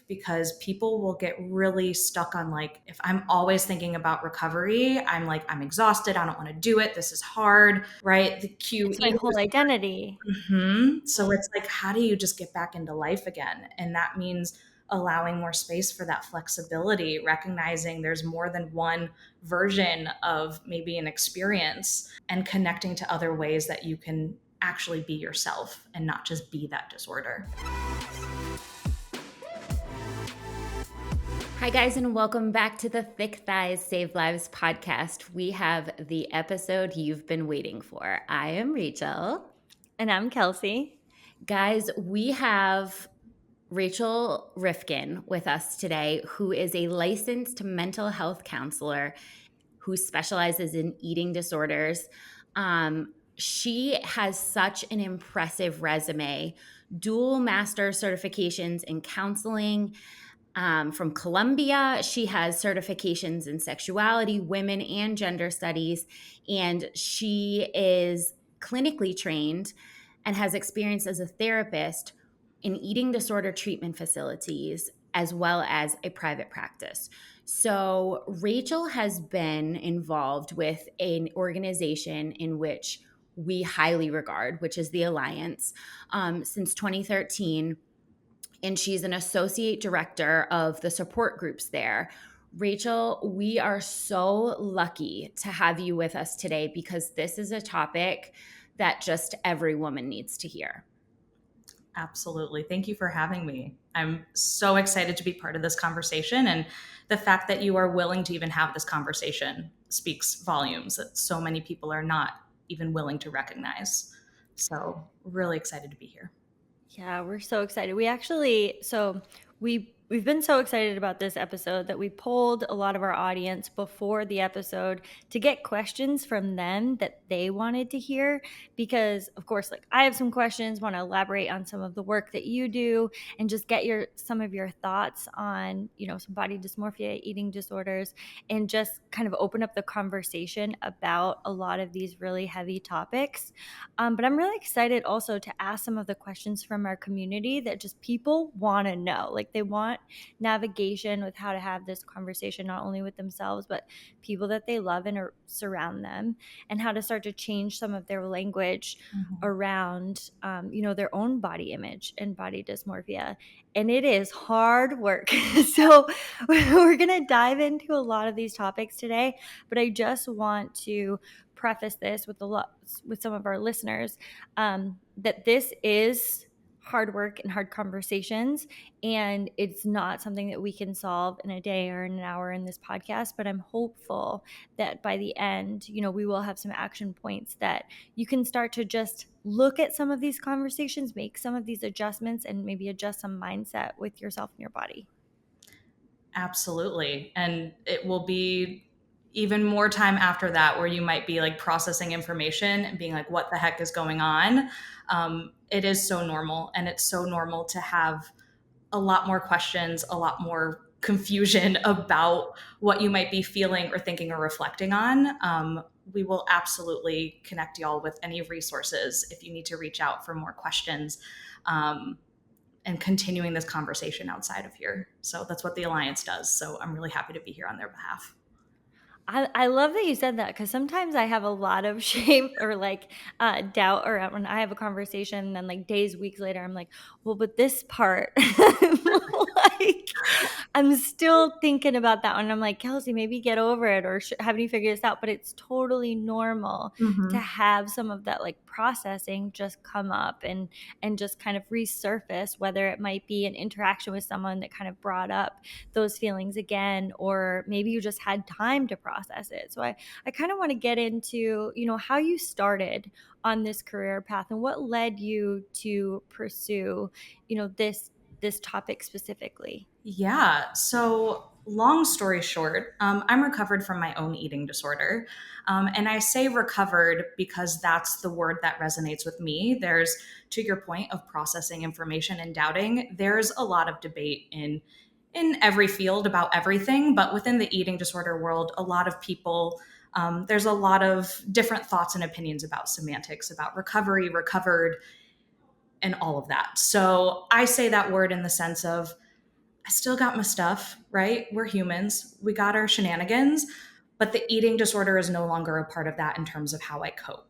because people will get really stuck on like, if I'm always thinking about recovery, I'm like, I'm exhausted. I don't want to do it. This is hard, right? The It's my whole identity. So it's like, how do you just get back into life again? And that means allowing more space for that flexibility, recognizing there's more than one version of maybe an experience, and connecting to other ways that you can actually be yourself and not just be that disorder. Hi, guys, and welcome back to the Thick Thighs Save Lives podcast. We have the episode you've been waiting for. I am Rachel. And I'm Kelsey. Guys, we have Rachel Rifkin with us today, who is a licensed mental health counselor who specializes in eating disorders. She has such an impressive resume, dual master certifications in counseling. From Columbia. She has certifications in sexuality, women, and gender studies. And she is clinically trained and has experience as a therapist in eating disorder treatment facilities, as well as a private practice. So Rachel has been involved with an organization in which we highly regard, which is the Alliance, since 2013. And she's an associate director of the support groups there. Rachel, we are so lucky to have you with us today because this is a topic that just every woman needs to hear. Absolutely. Thank you for having me. I'm so excited to be part of this conversation. And the fact that you are willing to even have this conversation speaks volumes that so many people are not even willing to recognize. So, really excited to be here. Yeah, we're so excited. We've been so excited about this episode that we polled a lot of our audience before the episode to get questions from them that they wanted to hear, because of course, like, I have some questions, want to elaborate on some of the work that you do and just get some of your thoughts on, some body dysmorphia, eating disorders, and just kind of open up the conversation about a lot of these really heavy topics. But I'm really excited also to ask some of the questions from our community that just people want to know. Like, they want navigation with how to have this conversation, not only with themselves, but people that they love and surround them, and how to start to change some of their language around, their own body image and body dysmorphia. And it is hard work. So we're going to dive into a lot of these topics today, but I just want to preface this with some of our listeners, that this is hard work and hard conversations, and it's not something that we can solve in a day or in an hour in this podcast. But I'm hopeful that by the end, we will have some action points that you can start to just look at some of these conversations, make some of these adjustments, and maybe adjust some mindset with yourself and your body. Absolutely. And it will be even more time after that where you might be like processing information and being like, what the heck is going on? It is so normal. And it's so normal to have a lot more questions, a lot more confusion about what you might be feeling or thinking or reflecting on. We will absolutely connect y'all with any resources if you need to reach out for more questions. And continuing this conversation outside of here. So that's what the Alliance does. So I'm really happy to be here on their behalf. I love that you said that, because sometimes I have a lot of shame or doubt around when I have a conversation, and then like days, weeks later, I'm like, well, but this part, like, I'm still thinking about that one. I'm like, Kelsey, maybe get over it, or haven't you figured this out? But it's totally normal to have some of that like processing just come up and just kind of resurface, whether it might be an interaction with someone that kind of brought up those feelings again, or maybe you just had time to process it. So I kind of want to get into, how you started on this career path and what led you to pursue, this topic specifically. Yeah. So, long story short, I'm recovered from my own eating disorder. And I say recovered because that's the word that resonates with me. There's, to your point of processing information and doubting, there's a lot of debate in every field about everything. But within the eating disorder world, a lot of people, there's a lot of different thoughts and opinions about semantics, about recovery, recovered, and all of that. So I say that word in the sense of, I still got my stuff, right? We're humans. We got our shenanigans, but the eating disorder is no longer a part of that in terms of how I cope.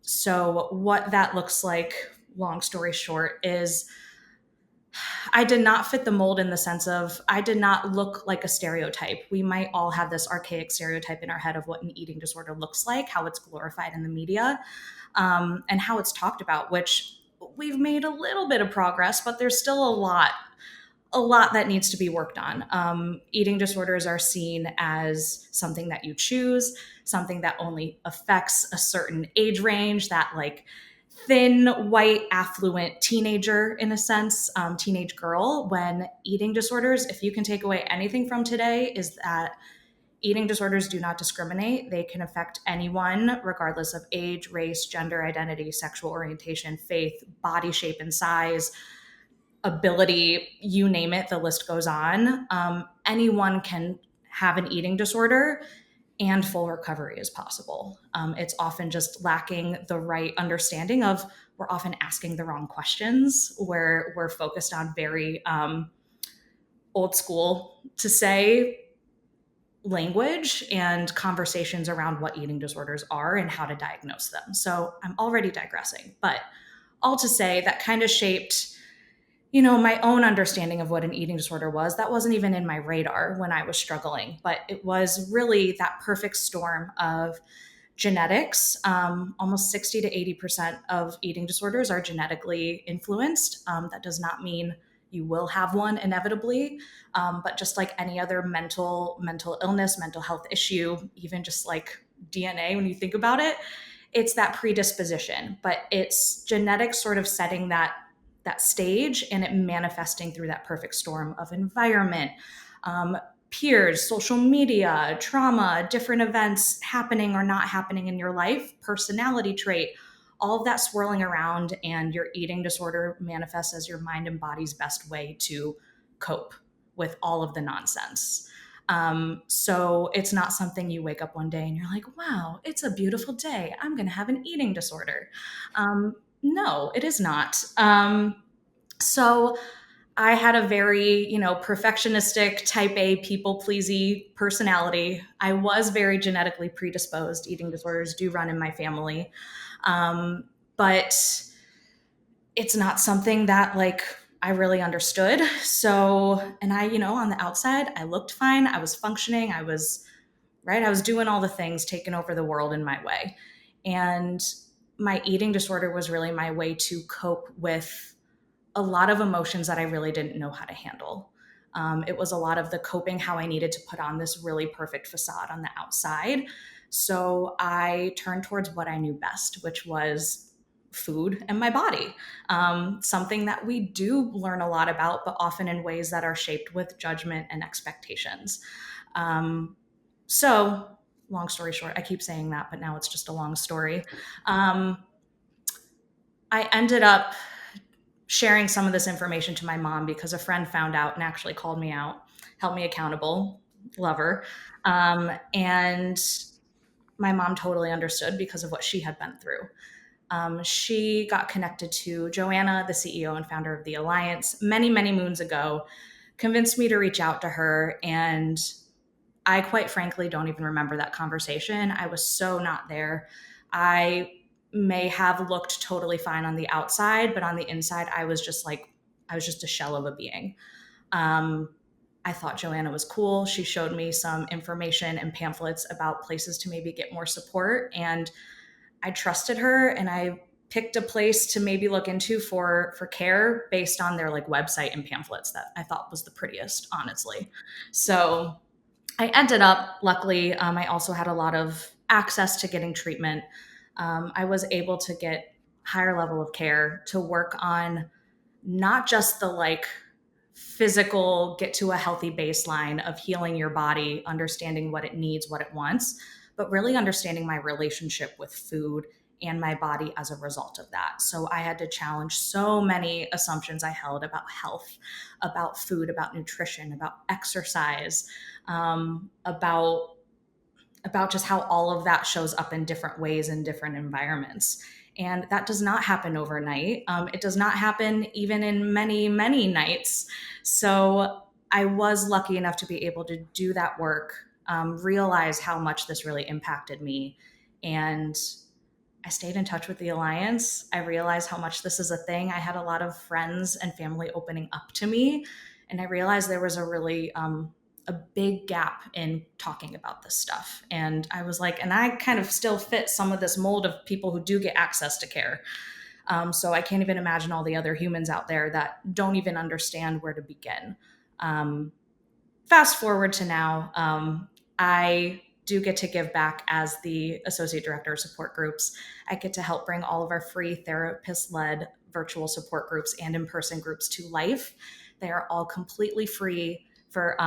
So, what that looks like, long story short, is I did not fit the mold in the sense of I did not look like a stereotype. We might all have this archaic stereotype in our head of what an eating disorder looks like, how it's glorified in the media, and how it's talked about, which we've made a little bit of progress, but there's still a lot that needs to be worked on. Eating disorders are seen as something that you choose, something that only affects a certain age range, that like thin, white, affluent teenager, in a sense, teenage girl. When eating disorders, if you can take away anything from today, is that eating disorders do not discriminate. They can affect anyone, regardless of age, race, gender identity, sexual orientation, faith, body shape and size, ability, you name it, the list goes on. Anyone can have an eating disorder and full recovery is possible. It's often just lacking the right understanding of, we're often asking the wrong questions, where we're focused on very old school to say language and conversations around what eating disorders are and how to diagnose them. So I'm already digressing, but all to say that kind of shaped my own understanding of what an eating disorder was. That wasn't even in my radar when I was struggling, but it was really that perfect storm of genetics. Almost 60 to 80% of eating disorders are genetically influenced. That does not mean you will have one inevitably, but just like any other mental illness, mental health issue, even just like DNA, when you think about it, it's that predisposition, but it's genetics sort of setting that stage and it manifesting through that perfect storm of environment, peers, social media, trauma, different events happening or not happening in your life, personality trait, all of that swirling around, and your eating disorder manifests as your mind and body's best way to cope with all of the nonsense. So it's not something you wake up one day and you're like, wow, it's a beautiful day, I'm going to have an eating disorder. No, it is not. So I had a very, perfectionistic type A people pleasy personality. I was very genetically predisposed. Eating disorders do run in my family. But it's not something that like I really understood. So, and I, on the outside, I looked fine. I was functioning. I was right. I was doing all the things, taking over the world in my way. And my eating disorder was really my way to cope with a lot of emotions that I really didn't know how to handle. It was a lot of the coping, how I needed to put on this really perfect facade on the outside. So I turned towards what I knew best, which was food and my body. Something that we do learn a lot about, but often in ways that are shaped with judgment and expectations. So, long story short, I keep saying that, but now it's just a long story. I ended up sharing some of this information to my mom because a friend found out and actually called me out, held me accountable, love her. And my mom totally understood because of what she had been through. She got connected to Joanna, the CEO and founder of the Alliance, many, many moons ago, convinced me to reach out to her. And I quite frankly don't even remember that conversation. I was so not there. I may have looked totally fine on the outside, but on the inside, I was just a shell of a being. I thought Joanna was cool. She showed me some information and pamphlets about places to maybe get more support. And I trusted her and I picked a place to maybe look into for care based on their like website and pamphlets that I thought was the prettiest, honestly. So I ended up, luckily, I also had a lot of access to getting treatment. I was able to get higher level of care to work on not just the like physical get to a healthy baseline of healing your body, understanding what it needs, what it wants, but really understanding my relationship with food and my body as a result of that. So I had to challenge so many assumptions I held about health, about food, about nutrition, about exercise, about just how all of that shows up in different ways in different environments. And that does not happen overnight. It does not happen even in many, many nights. So I was lucky enough to be able to do that work, realize how much this really impacted me. And I stayed in touch with the Alliance. I realized how much this is a thing. I had a lot of friends and family opening up to me. And I realized there was a really a big gap in talking about this stuff. And I was like, and I kind of still fit some of this mold of people who do get access to care. So I can't even imagine all the other humans out there that don't even understand where to begin. Um, Fast forward to now, I do get to give back as the associate director of support groups. I get to help bring all of our free therapist led virtual support groups and in person groups to life. They are all completely free for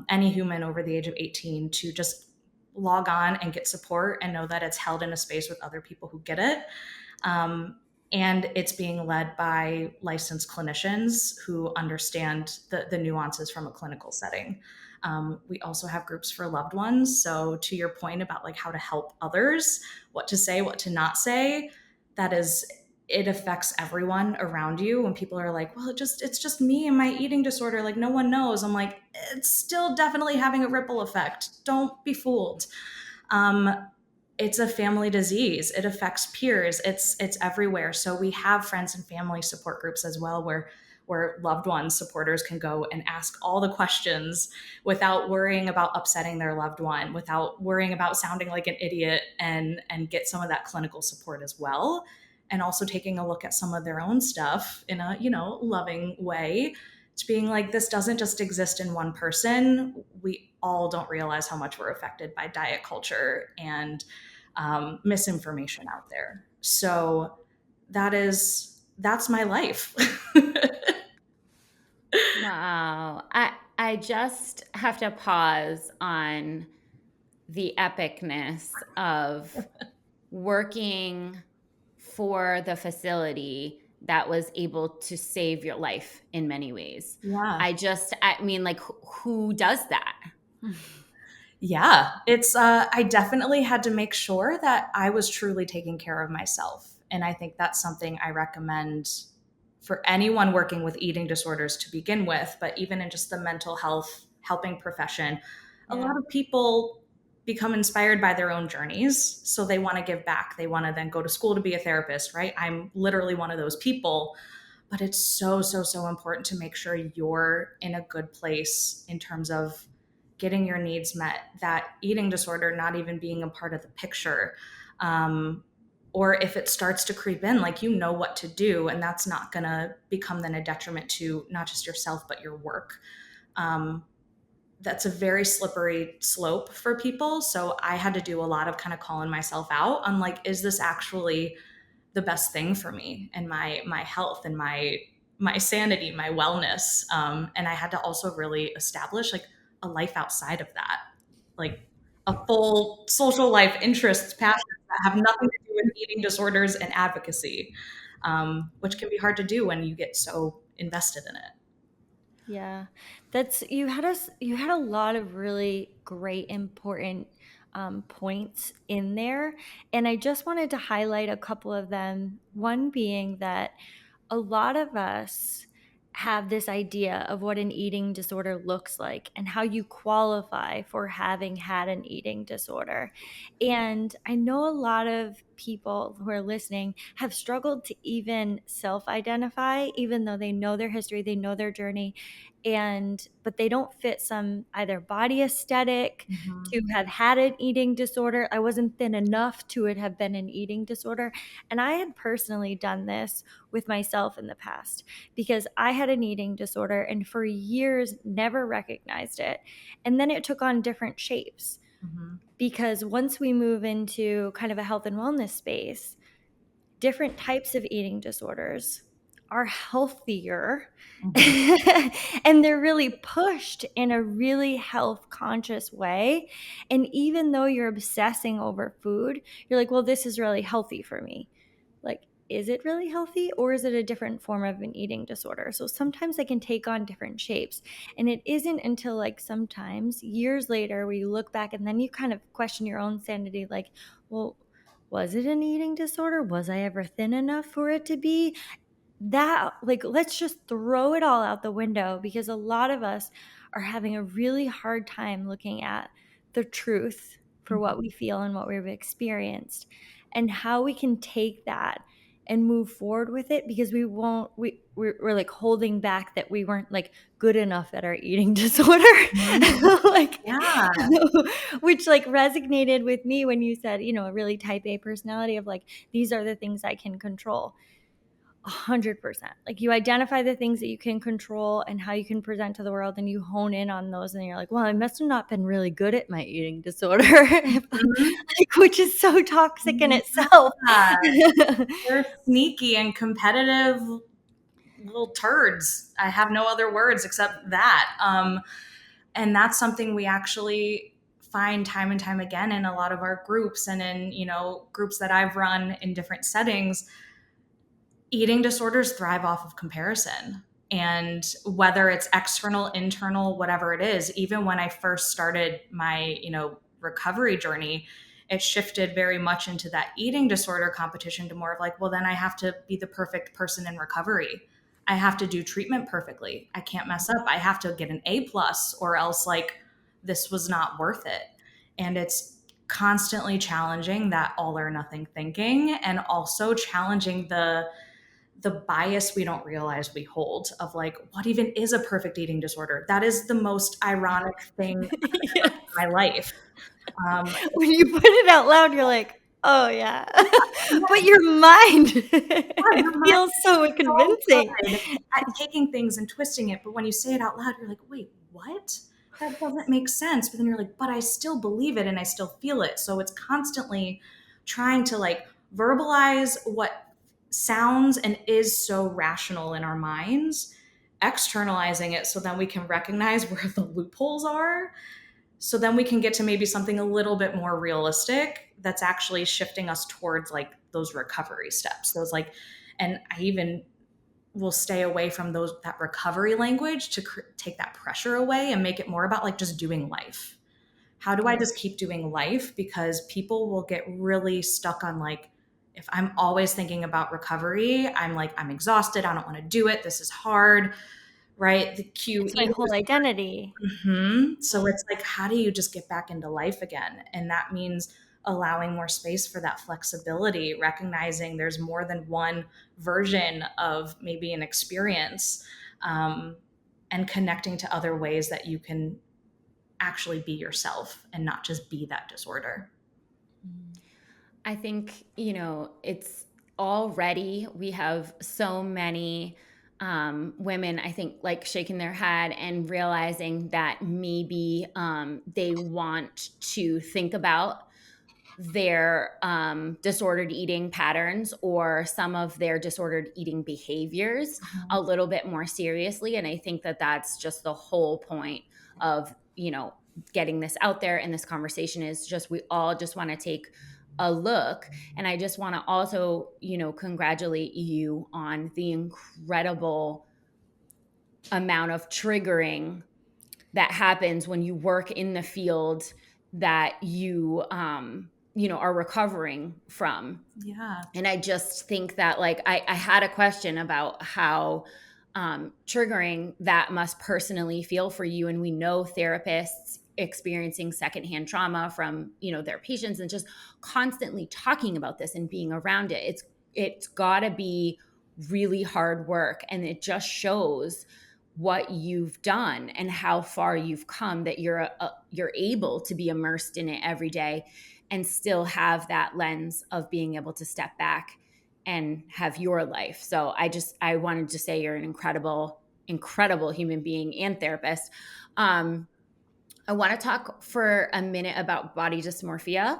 any human over the age of 18 to just log on and get support and know that it's held in a space with other people who get it. Um, and it's being led by licensed clinicians who understand the nuances from a clinical setting. We also have groups for loved ones. So to your point about like how to help others, what to say, what to not say, that is, it affects everyone around you. When people are like, well, it's just me and my eating disorder, like no one knows. I'm like, it's still definitely having a ripple effect. Don't be fooled. Um, it's a family disease. It affects peers. It's everywhere. So we have friends and family support groups as well, where loved ones, supporters can go and ask all the questions without worrying about upsetting their loved one, without worrying about sounding like an idiot, and get some of that clinical support as well. And also taking a look at some of their own stuff in a, loving way. It's being like, this doesn't just exist in one person. We all don't realize how much we're affected by diet culture and misinformation out there. So that's my life. Wow. I just have to pause on the epicness of working for the facility that was able to save your life in many ways. Yeah. I mean, like, who does that? Yeah, it's I definitely had to make sure that I was truly taking care of myself. And I think that's something I recommend for anyone working with eating disorders to begin with, but even in just the mental health helping profession. A Yeah. lot of people become inspired by their own journeys, so they want to give back. They want to then go to school to be a therapist, right? I'm literally one of those people. But it's so, so, so important to make sure you're in a good place in terms of getting your needs met, that eating disorder not even being a part of the picture. Or if it starts to creep in, like, you know what to do, and that's not going to become then a detriment to not just yourself, but your work. That's a very slippery slope for people. So I had to do a lot of kind of calling myself out on like, is this actually the best thing for me and my health and my sanity, my wellness. And I had to also really establish like a life outside of that, like a full social life, interests, passions that have nothing to do with eating disorders and advocacy, which can be hard to do when you get so invested in it. Yeah, that's you had a lot of really great important points in there, and I just wanted to highlight a couple of them. One being that a lot of us have this idea of what an eating disorder looks like and how you qualify for having had an eating disorder. And I know a lot of people who are listening have struggled to even self identify, even though they know their history, they know their journey, but they don't fit some either body aesthetic Mm-hmm. to have had an eating disorder. I wasn't thin enough to it have been an eating disorder. And I had personally done this with myself in the past because I had an eating disorder and for years never recognized it. And then it took on different shapes Mm-hmm. because once we move into kind of a health and wellness space, different types of eating disorders are healthier Mm-hmm. and they're really pushed in a really health conscious way. And even though you're obsessing over food, you're like, well, this is really healthy for me. Like, is it really healthy or is it a different form of an eating disorder? So sometimes they can take on different shapes. And it isn't until like sometimes years later where you look back and then you kind of question your own sanity, like, well, was it an eating disorder? Was I ever thin enough for it to be? That, like, let's just throw it all out the window, because a lot of us are having a really hard time looking at the truth for what we feel and what we've experienced, and how we can take that and move forward with it, because we're like holding back that we weren't like good enough at our eating disorder. Like, Yeah. which like resonated with me when you said, a really type A personality of like, these are the things I can control. 100%. Like, you identify the things that you can control and how you can present to the world, and you hone in on those, and you're like, well, I must have not been really good at my eating disorder. Like, which is so toxic in itself. They're sneaky and competitive little turds. I have no other words except that. And that's something we actually find time and time again in a lot of our groups, and in, groups that I've run in different settings. Eating disorders thrive off of comparison. And whether it's external, internal, whatever it is, even when I first started my, recovery journey, it shifted very much into that eating disorder competition to more of like, well, then I have to be the perfect person in recovery. I have to do treatment perfectly. I can't mess up. I have to get an A plus, or else like this was not worth it. And it's constantly challenging that all or nothing thinking, and also challenging the bias we don't realize we hold of like, what even is a perfect eating disorder? That is the most ironic thing Yes. in my life. When you put it out loud, you're like, oh yeah. But your mind, it feels so convincing. Good at taking things and twisting it, but when you say it out loud, you're like, wait, what? That doesn't make sense. But then you're like, but I still believe it and I still feel it. So it's constantly trying to like verbalize what sounds and is so rational in our minds, externalizing it so then we can recognize where the loopholes are. So then we can get to maybe something a little bit more realistic that's actually shifting us towards like those recovery steps. Those like, and I even will stay away from that recovery language to take that pressure away and make it more about like just doing life. How do I just keep doing life? Because people will get really stuck on like, if I'm always thinking about recovery, I'm like, I'm exhausted. I don't want to do it. This is hard, right? The QE. It's my whole identity. So it's like, how do you just get back into life again? And that means allowing more space for that flexibility, recognizing there's more than one version of maybe an experience, and connecting to other ways that you can actually be yourself and not just be that disorder. I think, it's already, we have so many women, I think, like shaking their head and realizing that maybe they want to think about their disordered eating patterns or some of their disordered eating behaviors a little bit more seriously. And I think that that's just the whole point of, getting this out there. And this conversation is just, we all just want to take a look. And I just want to also, congratulate you on the incredible amount of triggering that happens when you work in the field that you are recovering from. Yeah. And I just think that like I had a question about how triggering that must personally feel for you. And we know therapists experiencing secondhand trauma from, their patients, and just constantly talking about this and being around it. It's gotta be really hard work. And it just shows what you've done and how far you've come, that you're able to be immersed in it every day and still have that lens of being able to step back and have your life. So I wanted to say you're an incredible human being and therapist. I want to talk for a minute about body dysmorphia,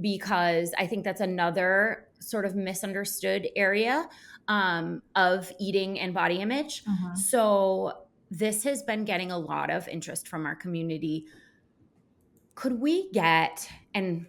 because I think that's another sort of misunderstood area of eating and body image. So this has been getting a lot of interest from our community. Could we get a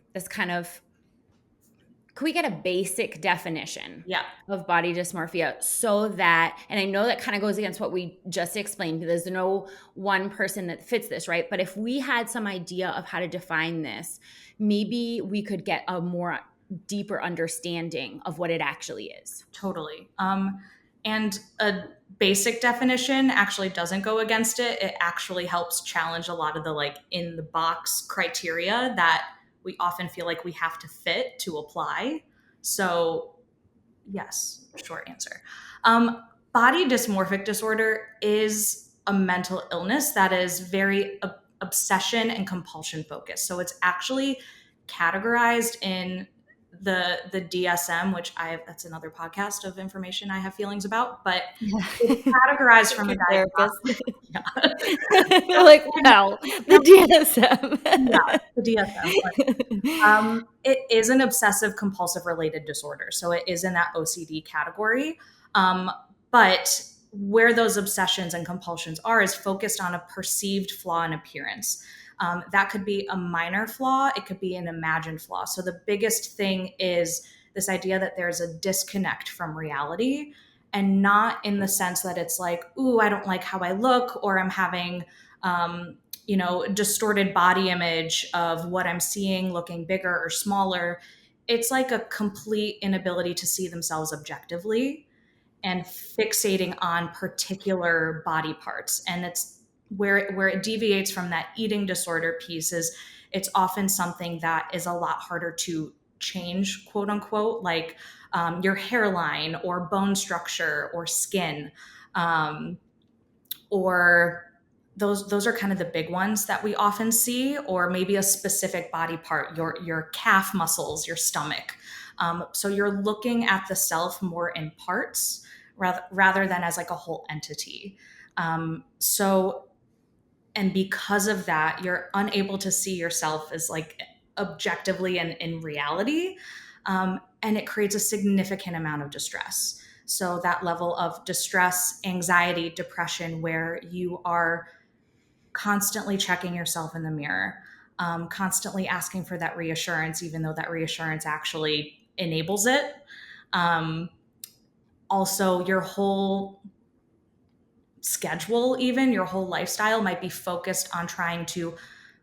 basic definition of body dysmorphia, so that, and I know that kind of goes against what we just explained, there's no one person that fits this, right? But if we had some idea of how to define this, maybe we could get a more deeper understanding of what it actually is. Totally. And a basic definition actually doesn't go against it. It actually helps challenge a lot of the like in the box criteria that we often feel like we have to fit to apply. So, yes, short answer. Body dysmorphic disorder is a mental illness that is very obsession and compulsion focused. So it's actually categorized in the DSM, which that's another podcast of information I have feelings about, but it's categorized from a Therapist. diagnostic. They're like, well, the DSM. Yeah, the DSM. It is an obsessive compulsive related disorder. So it is in that OCD category. But where those obsessions and compulsions are is focused on a perceived flaw in appearance. That could be a minor flaw, it could be an imagined flaw. So the biggest thing is this idea that there's a disconnect from reality, and not in the sense that it's like, ooh, I don't like how I look, or I'm having, distorted body image of what I'm seeing looking bigger or smaller. It's like a complete inability to see themselves objectively and fixating on particular body parts. And it's where it deviates from that eating disorder piece is it's often something that is a lot harder to change, quote unquote, like your hairline or bone structure or skin, or those are kind of the big ones that we often see, or maybe a specific body part, your calf muscles, your stomach. So you're looking at the self more in parts rather than as like a whole entity. So, and because of that, you're unable to see yourself as like objectively and in reality. And it creates a significant amount of distress. So that level of distress, anxiety, depression, where you are constantly checking yourself in the mirror, constantly asking for that reassurance, even though that reassurance actually enables it. Also, your whole schedule, even your whole lifestyle might be focused on trying to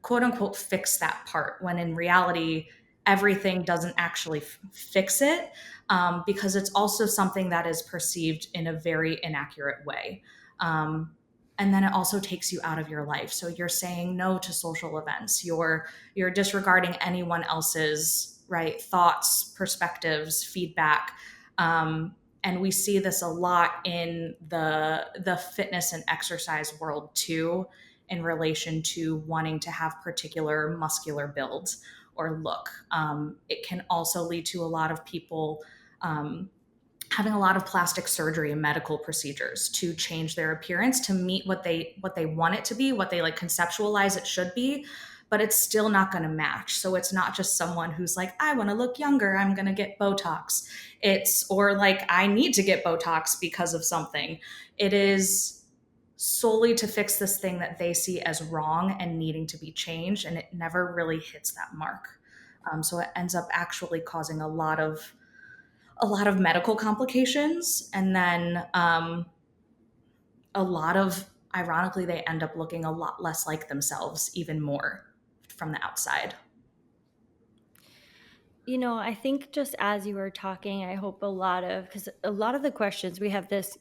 quote unquote fix that part, when in reality, everything doesn't actually fix it, because it's also something that is perceived in a very inaccurate way. And then it also takes you out of your life. So you're saying no to social events. You're disregarding anyone else's right thoughts, perspectives, feedback. And we see this a lot in the fitness and exercise world too, in relation to wanting to have particular muscular builds or look. It can also lead to a lot of people having a lot of plastic surgery and medical procedures to change their appearance to meet what they want it to be, what they like conceptualize it should be, but it's still not going to match. So it's not just someone who's like, I want to look younger, I'm going to get Botox. Or like, I need to get Botox because of something. It is solely to fix this thing that they see as wrong and needing to be changed, and it never really hits that mark. So it ends up actually causing a lot of medical complications, and then a lot of, ironically, they end up looking a lot less like themselves, even more from the outside. I think just as you were talking, I hope because a lot of the questions we have this,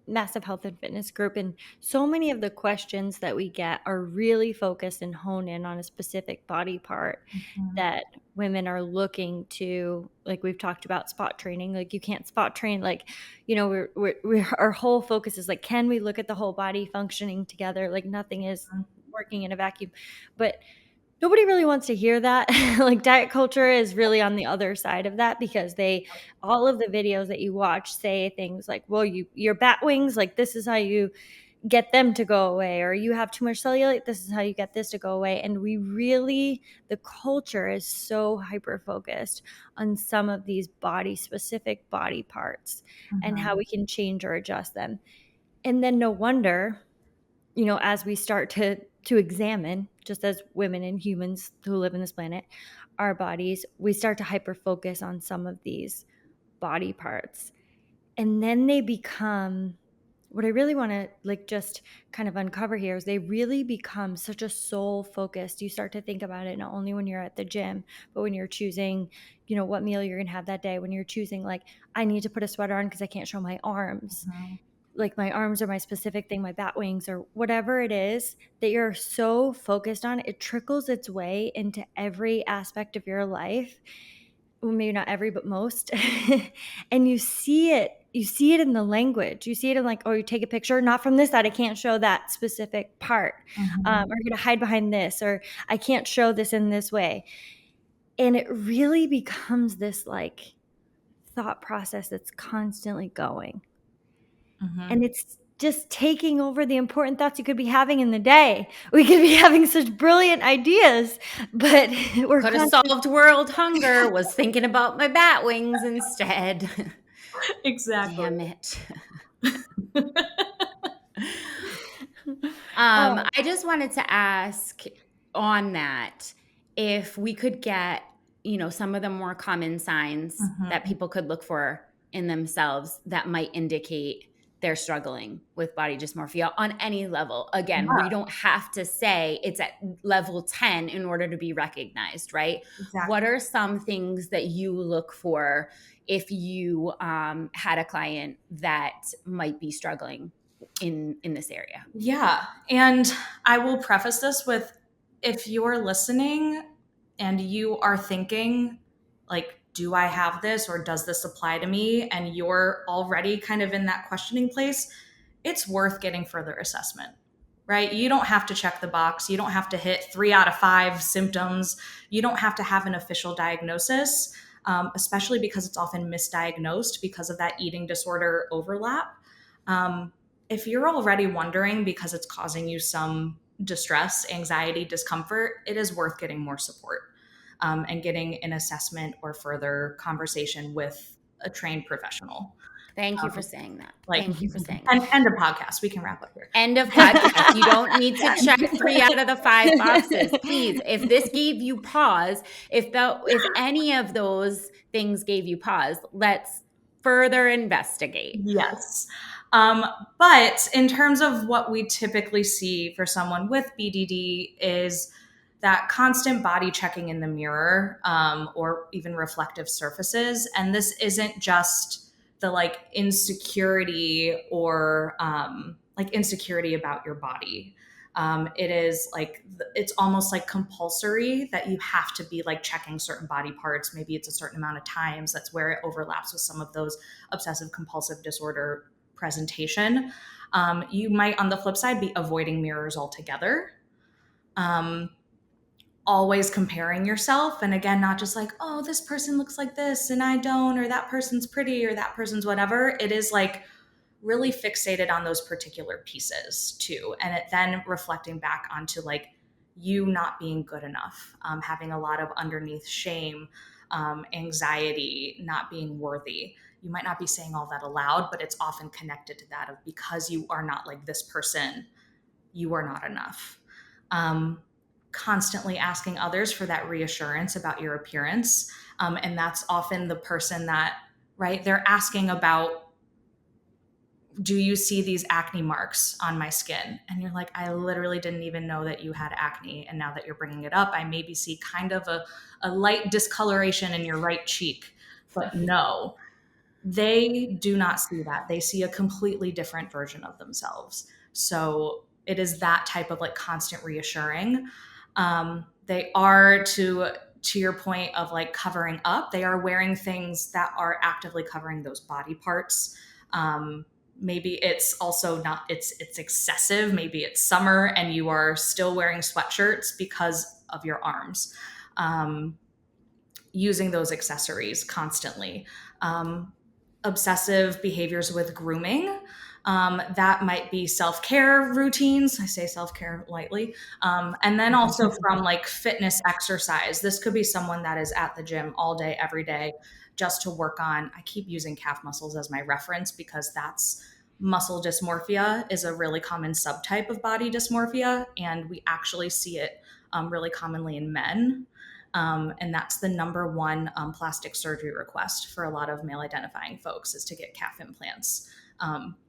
massive health and fitness group, and so many of the questions that we get are really focused and hone in on a specific body part that women are looking to, like we've talked about spot training, like you can't spot train, like, we're our whole focus is like, can we look at the whole body functioning together? Like nothing is working in a vacuum, but nobody really wants to hear that. Like diet culture is really on the other side of that, because all of the videos that you watch say things like, well, your bat wings, like this is how you get them to go away, or you have too much cellulite, this is how you get this to go away. And the culture is so hyper focused on some of these specific body parts and how we can change or adjust them. And then no wonder, as we start to examine, just as women and humans who live in this planet, our bodies, we start to hyper focus on some of these body parts. And then they become what I really want to like just kind of uncover here is they really become such a soul focused. You start to think about it not only when you're at the gym, but when you're choosing, what meal you're going to have that day, when you're choosing like, I need to put a sweater on because I can't show my arms. Like my arms are my specific thing, my bat wings or whatever it is that you're so focused on, it trickles its way into every aspect of your life. Well, maybe not every, but most. And you see it in the language. You see it in like, oh, you take a picture, not from this side. I can't show that specific part. Or I'm going to hide behind this, or I can't show this in this way. And it really becomes this like thought process that's constantly going. And it's just taking over the important thoughts you could be having in the day. We could be having such brilliant ideas, but we're Could have solved world hunger, was thinking about my bat wings instead. Exactly. Damn it. I just wanted to ask on that if we could get, some of the more common signs that people could look for in themselves that might indicate they're struggling with body dysmorphia on any level. Again, we don't have to say it's at level 10 in order to be recognized, right? Exactly. What are some things that you look for if you had a client that might be struggling in this area? Yeah. And I will preface this with, if you're listening and you are thinking like, do I have this or does this apply to me? And you're already kind of in that questioning place, it's worth getting further assessment, right? You don't have to check the box. You don't have to hit 3 out of 5 symptoms. You don't have to have an official diagnosis, especially because it's often misdiagnosed because of that eating disorder overlap. If you're already wondering because it's causing you some distress, anxiety, discomfort, it is worth getting more support and getting an assessment or further conversation with a trained professional. Thank you for saying that. Like, Thank you for saying that. End of podcast. We can wrap up here. End of podcast. You don't need to check 3 out of the 5 boxes. Please, if this gave you pause, if any of those things gave you pause, let's further investigate. Yes. But in terms of what we typically see for someone with BDD is that constant body checking in the mirror or even reflective surfaces. And this isn't just the like insecurity or like insecurity about your body. It is like, it's almost like compulsory that you have to be like checking certain body parts. Maybe it's a certain amount of times. That's where it overlaps with some of those obsessive compulsive disorder presentation. You might, on the flip side, be avoiding mirrors altogether. Always comparing yourself. And again, not just like, oh, this person looks like this and I don't, or that person's pretty or that person's whatever. It is like really fixated on those particular pieces too. And it then reflecting back onto like you not being good enough, having a lot of underneath shame, anxiety, not being worthy. You might not be saying all that aloud, but it's often connected to that of because you are not like this person, you are not enough. Constantly asking others for that reassurance about your appearance. And that's often the person that, right, they're asking about, do you see these acne marks on my skin? And you're like, I literally didn't even know that you had acne. And now that you're bringing it up, I maybe see kind of a light discoloration in your right cheek. But no, they do not see that. They see a completely different version of themselves. So it is that type of like constant reassuring. They are, to your point of like covering up, they are wearing things that are actively covering those body parts. Maybe it's also not, it's excessive. Maybe it's summer and you are still wearing sweatshirts because of your arms. Using those accessories constantly. Obsessive behaviors with grooming. That might be self-care routines. I say self-care lightly. And then also from like fitness exercise. This could be someone that is at the gym all day, every day, just to work on, I keep using calf muscles as my reference because that's muscle dysmorphia is a really common subtype of body dysmorphia. And we actually see it really commonly in men. And that's the number one plastic surgery request for a lot of male identifying folks is to get calf implants.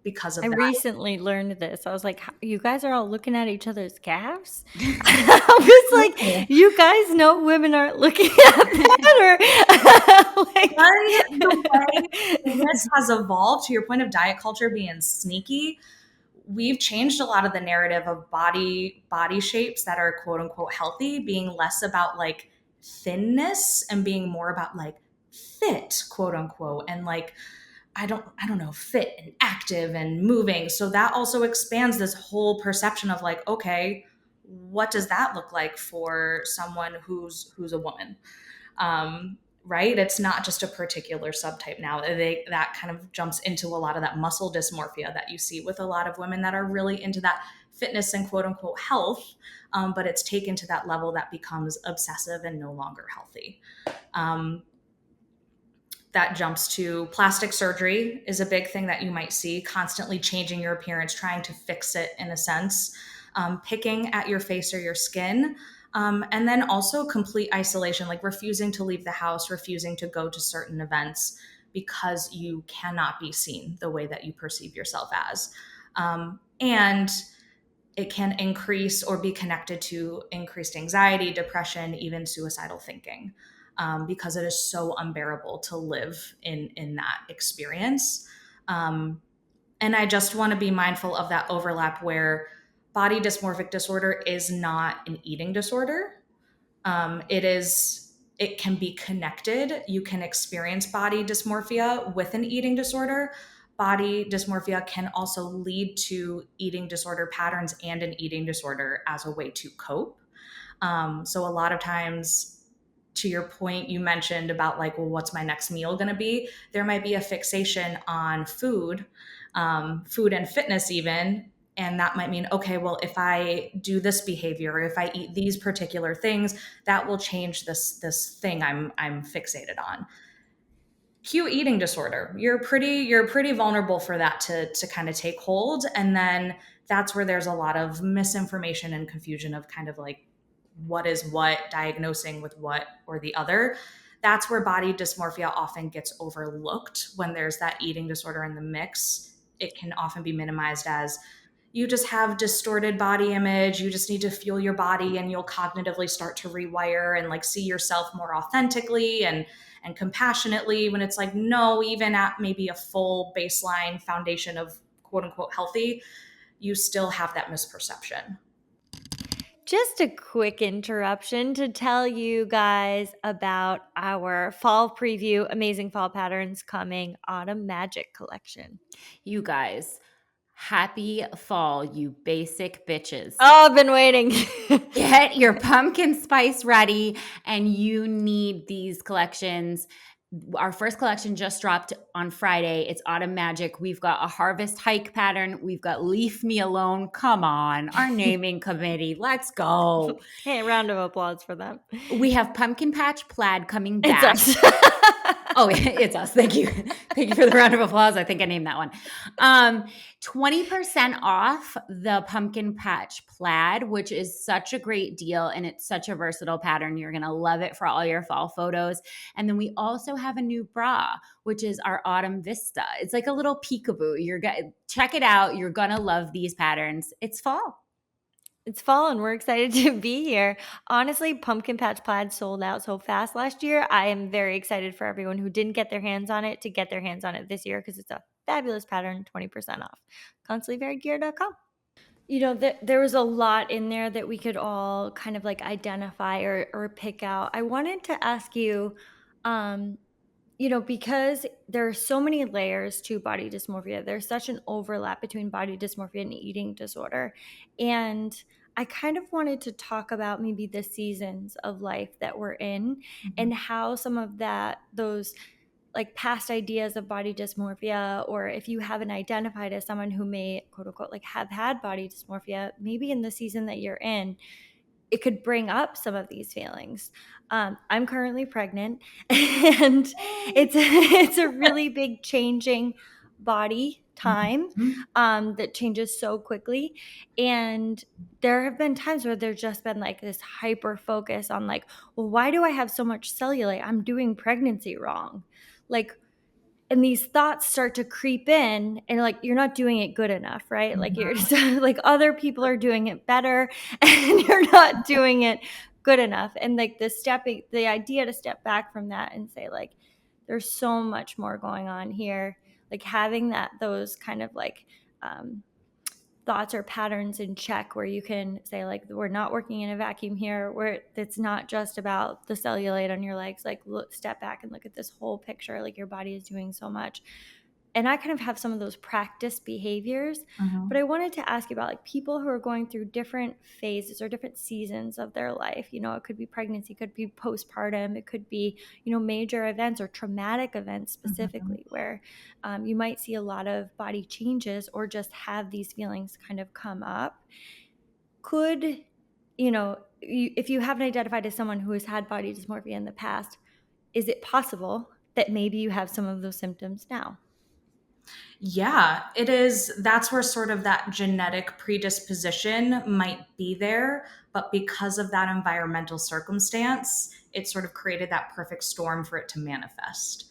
because of I that. recently learned this. I was like, you guys are all looking at each other's calves? I was like, you guys know women aren't looking at that? Or like... And the way fitness has evolved, to your point of diet culture being sneaky, we've changed a lot of the narrative of body shapes that are quote unquote healthy being less about like thinness and being more about like fit, quote unquote, and like I don't know, fit and active and moving. So that also expands this whole perception of like, okay, what does that look like for someone who's a woman? Right? It's not just a particular subtype now. That kind of jumps into a lot of that muscle dysmorphia that you see with a lot of women that are really into that fitness and quote unquote health, but it's taken to that level that becomes obsessive and no longer healthy. Um, that jumps to plastic surgery is a big thing that you might see, constantly changing your appearance, trying to fix it in a sense, picking at your face or your skin. And then also complete isolation, like refusing to leave the house, refusing to go to certain events because you cannot be seen the way that you perceive yourself as. And it can increase or be connected to increased anxiety, depression, even suicidal thinking, because it is so unbearable to live in that experience. And I just want to be mindful of that overlap where body dysmorphic disorder is not an eating disorder. It can be connected. You can experience body dysmorphia with an eating disorder. Body dysmorphia can also lead to eating disorder patterns and an eating disorder as a way to cope. So a lot of times, to your point, you mentioned about like, well, what's my next meal going to be? There might be a fixation on food, food and fitness even. And that might mean, okay, well, if I do this behavior, or if I eat these particular things, that will change this thing I'm fixated on. Cue eating disorder. You're pretty vulnerable for that to kind of take hold. And then that's where there's a lot of misinformation and confusion of kind of like what is what, diagnosing with what or the other. That's where body dysmorphia often gets overlooked when there's that eating disorder in the mix. It can often be minimized as you just have distorted body image. You just need to fuel your body and you'll cognitively start to rewire and like see yourself more authentically and compassionately, when it's like, no, even at maybe a full baseline foundation of quote unquote healthy, you still have that misperception. Just a quick interruption to tell you guys about our fall preview, Amazing Fall Patterns Coming Autumn Magic collection. You guys, happy fall, you basic bitches. Oh, I've been waiting. Get your pumpkin spice ready, and you need these collections. Our first collection just dropped on Friday. It's Autumn Magic. We've got a harvest hike pattern. We've got Leave Me Alone. Come on, our naming committee. Let's go. Hey, round of applause for them. We have Pumpkin Patch Plaid coming It's back. us. Oh, it's us. Thank you. Thank you for the round of applause. I think I named that one. 20% off the Pumpkin Patch Plaid, which is such a great deal. And it's such a versatile pattern. You're going to love it for all your fall photos. And then we also have a new bra, which is our Autumn Vista. It's like a little peekaboo. Check it out. You're going to love these patterns. It's fall. It's fall and we're excited to be here. Honestly, Pumpkin Patch Plaid sold out so fast last year. I am very excited for everyone who didn't get their hands on it to get their hands on it this year because it's a fabulous pattern, 20% off. ConstantlyVariedGear.com. You know, there was a lot in there that we could all kind of like identify or pick out. I wanted to ask you, because there are so many layers to body dysmorphia, there's such an overlap between body dysmorphia and eating disorder. And I kind of wanted to talk about maybe the seasons of life that we're in and how some of those like past ideas of body dysmorphia, or if you haven't identified as someone who may quote unquote like have had body dysmorphia, maybe in the season that you're in, it could bring up some of these feelings. I'm currently pregnant and it's a really big changing body time that changes so quickly. And there have been times where there's just been like this hyper focus on like, well, why do I have so much cellulite? I'm doing pregnancy wrong. Like, And these thoughts start to creep in, and like, you're not doing it good enough, right? Like, you're just, like, other people are doing it better and you're not doing it good enough. And like the idea to step back from that and say, like, there's so much more going on here. Like, having those kind of like thoughts or patterns in check, where you can say, like, we're not working in a vacuum here, where it's not just about the cellulite on your legs. Like, look, step back and look at this whole picture. Like, your body is doing so much. And I kind of have some of those practice behaviors, but I wanted to ask you about, like, people who are going through different phases or different seasons of their life. You know, it could be pregnancy, it could be postpartum, it could be, you know, major events or traumatic events specifically, where you might see a lot of body changes or just have these feelings kind of come up. Could, you know, if you haven't identified as someone who has had body dysmorphia in the past, is it possible that maybe you have some of those symptoms now? Yeah, it is. That's where sort of that genetic predisposition might be there. But because of that environmental circumstance, it sort of created that perfect storm for it to manifest.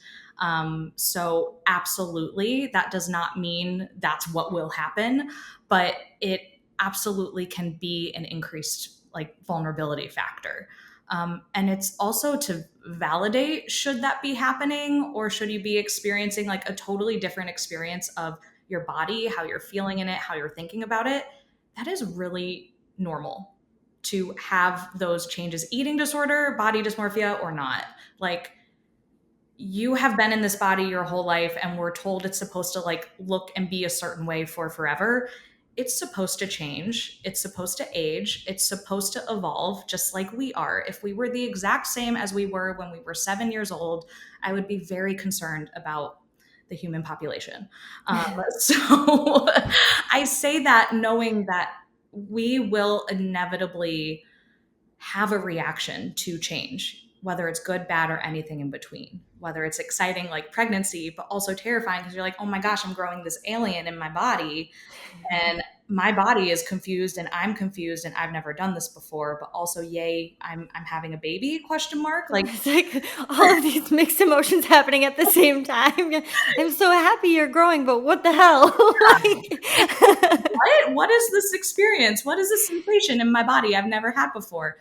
So, absolutely, that does not mean that's what will happen, but it absolutely can be an increased like vulnerability factor. And it's also to validate, should that be happening, or should you be experiencing like a totally different experience of your body, how you're feeling in it, how you're thinking about it. That is really normal to have those changes, eating disorder, body dysmorphia, or not. Like, you have been in this body your whole life and we're told it's supposed to like look and be a certain way for forever. It's supposed to change. It's supposed to age. It's supposed to evolve just like we are. If we were the exact same as we were when we were 7 years old, I would be very concerned about the human population. So I say that knowing that we will inevitably have a reaction to change, whether it's good, bad, or anything in between. Whether it's exciting like pregnancy, but also terrifying because you're like, oh my gosh, I'm growing this alien in my body and my body is confused and I'm confused and I've never done this before, but also yay, I'm having a baby, question mark. Like, It's like all of these mixed emotions happening at the same time. I'm so happy you're growing, but what the hell? what is this experience? What is this sensation in my body I've never had before?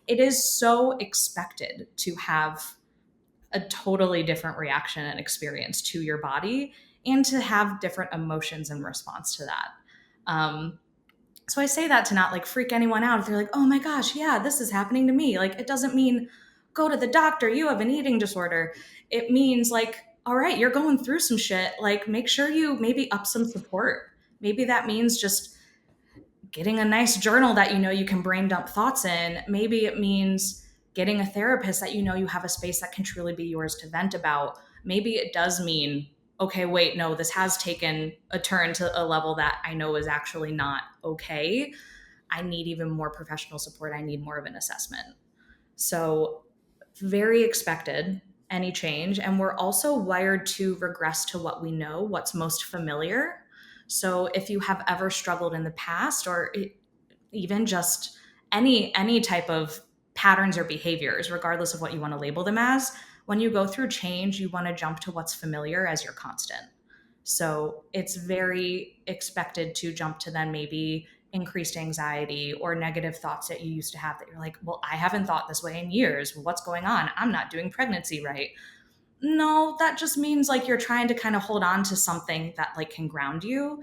It is so expected to have a totally different reaction and experience to your body and to have different emotions in response to that. So I say that to not like freak anyone out if they're like, oh my gosh, yeah, this is happening to me. Like, it doesn't mean go to the doctor, you have an eating disorder. It means like, all right, you're going through some shit. Like, make sure you maybe up some support. Maybe that means just getting a nice journal that you know you can brain dump thoughts in. Maybe it means getting a therapist that you know you have a space that can truly be yours to vent about. Maybe it does mean, okay, wait, no, this has taken a turn to a level that I know is actually not okay. I need even more professional support. I need more of an assessment. So, very expected, any change. And we're also wired to regress to what we know, what's most familiar. So, if you have ever struggled in the past, or even just any type of patterns or behaviors, regardless of what you want to label them as, when you go through change, you want to jump to what's familiar as your constant. So it's very expected to jump to then maybe increased anxiety or negative thoughts that you used to have that you're like, well, I haven't thought this way in years. What's going on? I'm not doing pregnancy right. No, that just means like you're trying to kind of hold on to something that like can ground you,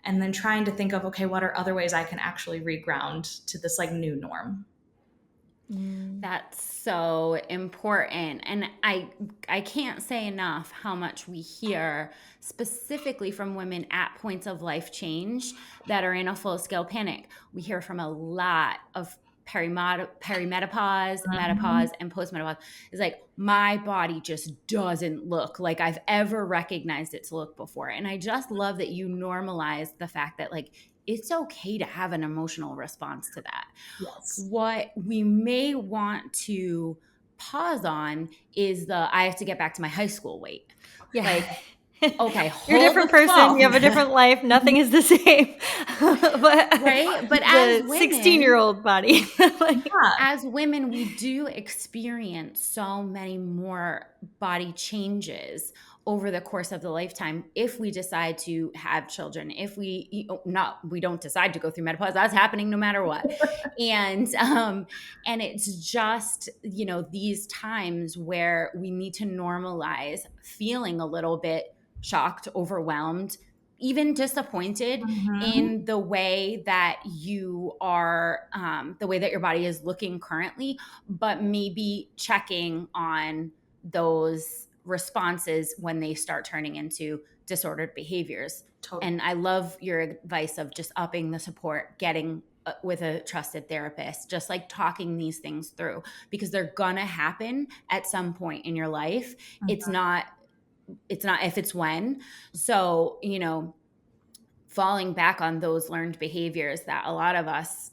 and then trying to think of, okay, what are other ways I can actually reground to this like new norm? That's so important. And I can't say enough how much we hear specifically from women at points of life change that are in a full scale panic. We hear from a lot of perimenopause, menopause, and postmenopause. It's like, my body just doesn't look like I've ever recognized it to look before. And I just love that you normalize the fact that like it's okay to have an emotional response to that. Yes. What we may want to pause on is I have to get back to my high school weight. Yeah. Like, okay, you're a different person. You have a different life. Nothing is the same. But, right? But the as women, 16-year-old body. Like, as women, we do experience so many more body changes over the course of the lifetime, if we decide to have children, if we don't decide to go through menopause, that's happening no matter what. And it's just, these times where we need to normalize feeling a little bit shocked, overwhelmed, even disappointed Mm-hmm. in the way that you are, the way that your body is looking currently, but maybe checking on those responses when they start turning into disordered behaviors. Totally. And I love your advice of just upping the support, getting with a trusted therapist, just like talking these things through, because they're gonna happen at some point in your life. It's not if, it's when. So, falling back on those learned behaviors that a lot of us,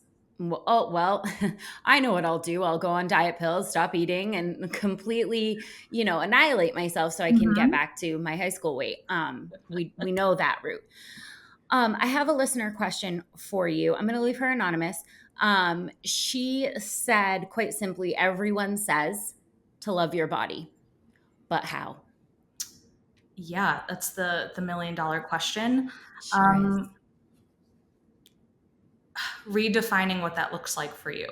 I know what I'll do. I'll go on diet pills, stop eating, and completely, annihilate myself so I can get Mm-hmm. back to my high school weight. We know that route. I have a listener question for you. I'm going to leave her anonymous. She said, quite simply, everyone says to love your body, but how? Yeah, that's the $1 million question. Sure is. Redefining what that looks like for you.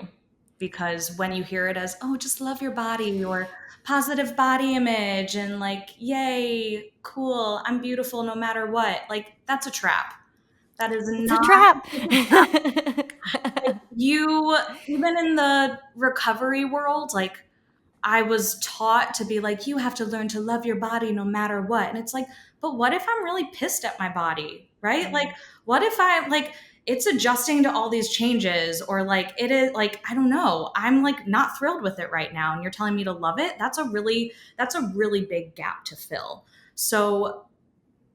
Because when you hear it as, oh, just love your body or positive body image and like, yay, cool, I'm beautiful no matter what, like that's a trap. That is It's a not trap. like you, even in the recovery world, like I was taught to be like, you have to learn to love your body no matter what. And it's like, but what if I'm really pissed at my body? Right? Like, what if I like it's adjusting to all these changes or like it is like, I don't know, I'm like not thrilled with it right now. And you're telling me to love it. That's a really big gap to fill. So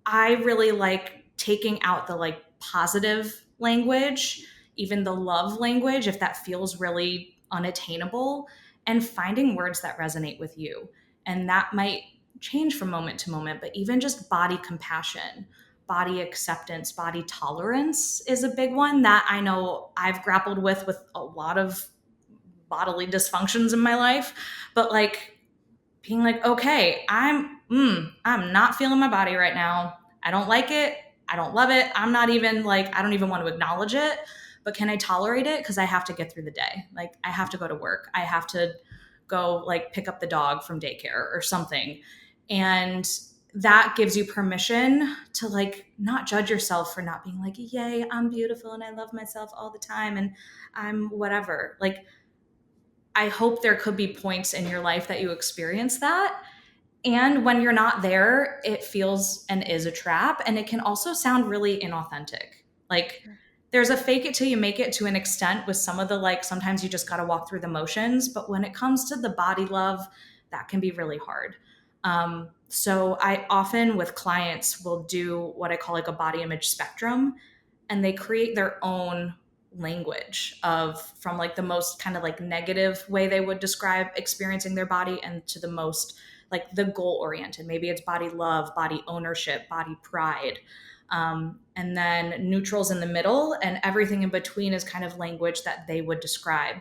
I really like taking out the like positive language, even the love language, if that feels really unattainable, and finding words that resonate with you. And that might change from moment to moment, but even just body compassion, body acceptance, body tolerance is a big one that I know I've grappled with a lot of bodily dysfunctions in my life. But like being like, okay, I'm not feeling my body right now. I don't like it. I don't love it. I'm not even like, I don't even want to acknowledge it, but can I tolerate it? Because I have to get through the day. Like I have to go to work. I have to go like pick up the dog from daycare or something. And that gives you permission to like not judge yourself for not being like, yay, I'm beautiful and I love myself all the time and I'm whatever. Like I hope there could be points in your life that you experience that. And when you're not there, it feels and is a trap. And it can also sound really inauthentic. Like there's a fake it till you make it to an extent with some of the like, sometimes you just got to walk through the motions. But when it comes to the body love, that can be really hard. So I often with clients will do what I call like a body image spectrum and they create their own language of from like the most kind of like negative way they would describe experiencing their body and to the most like the goal oriented. Maybe it's body love, body ownership, body pride. And then neutrals in the middle, and everything in between is kind of language that they would describe.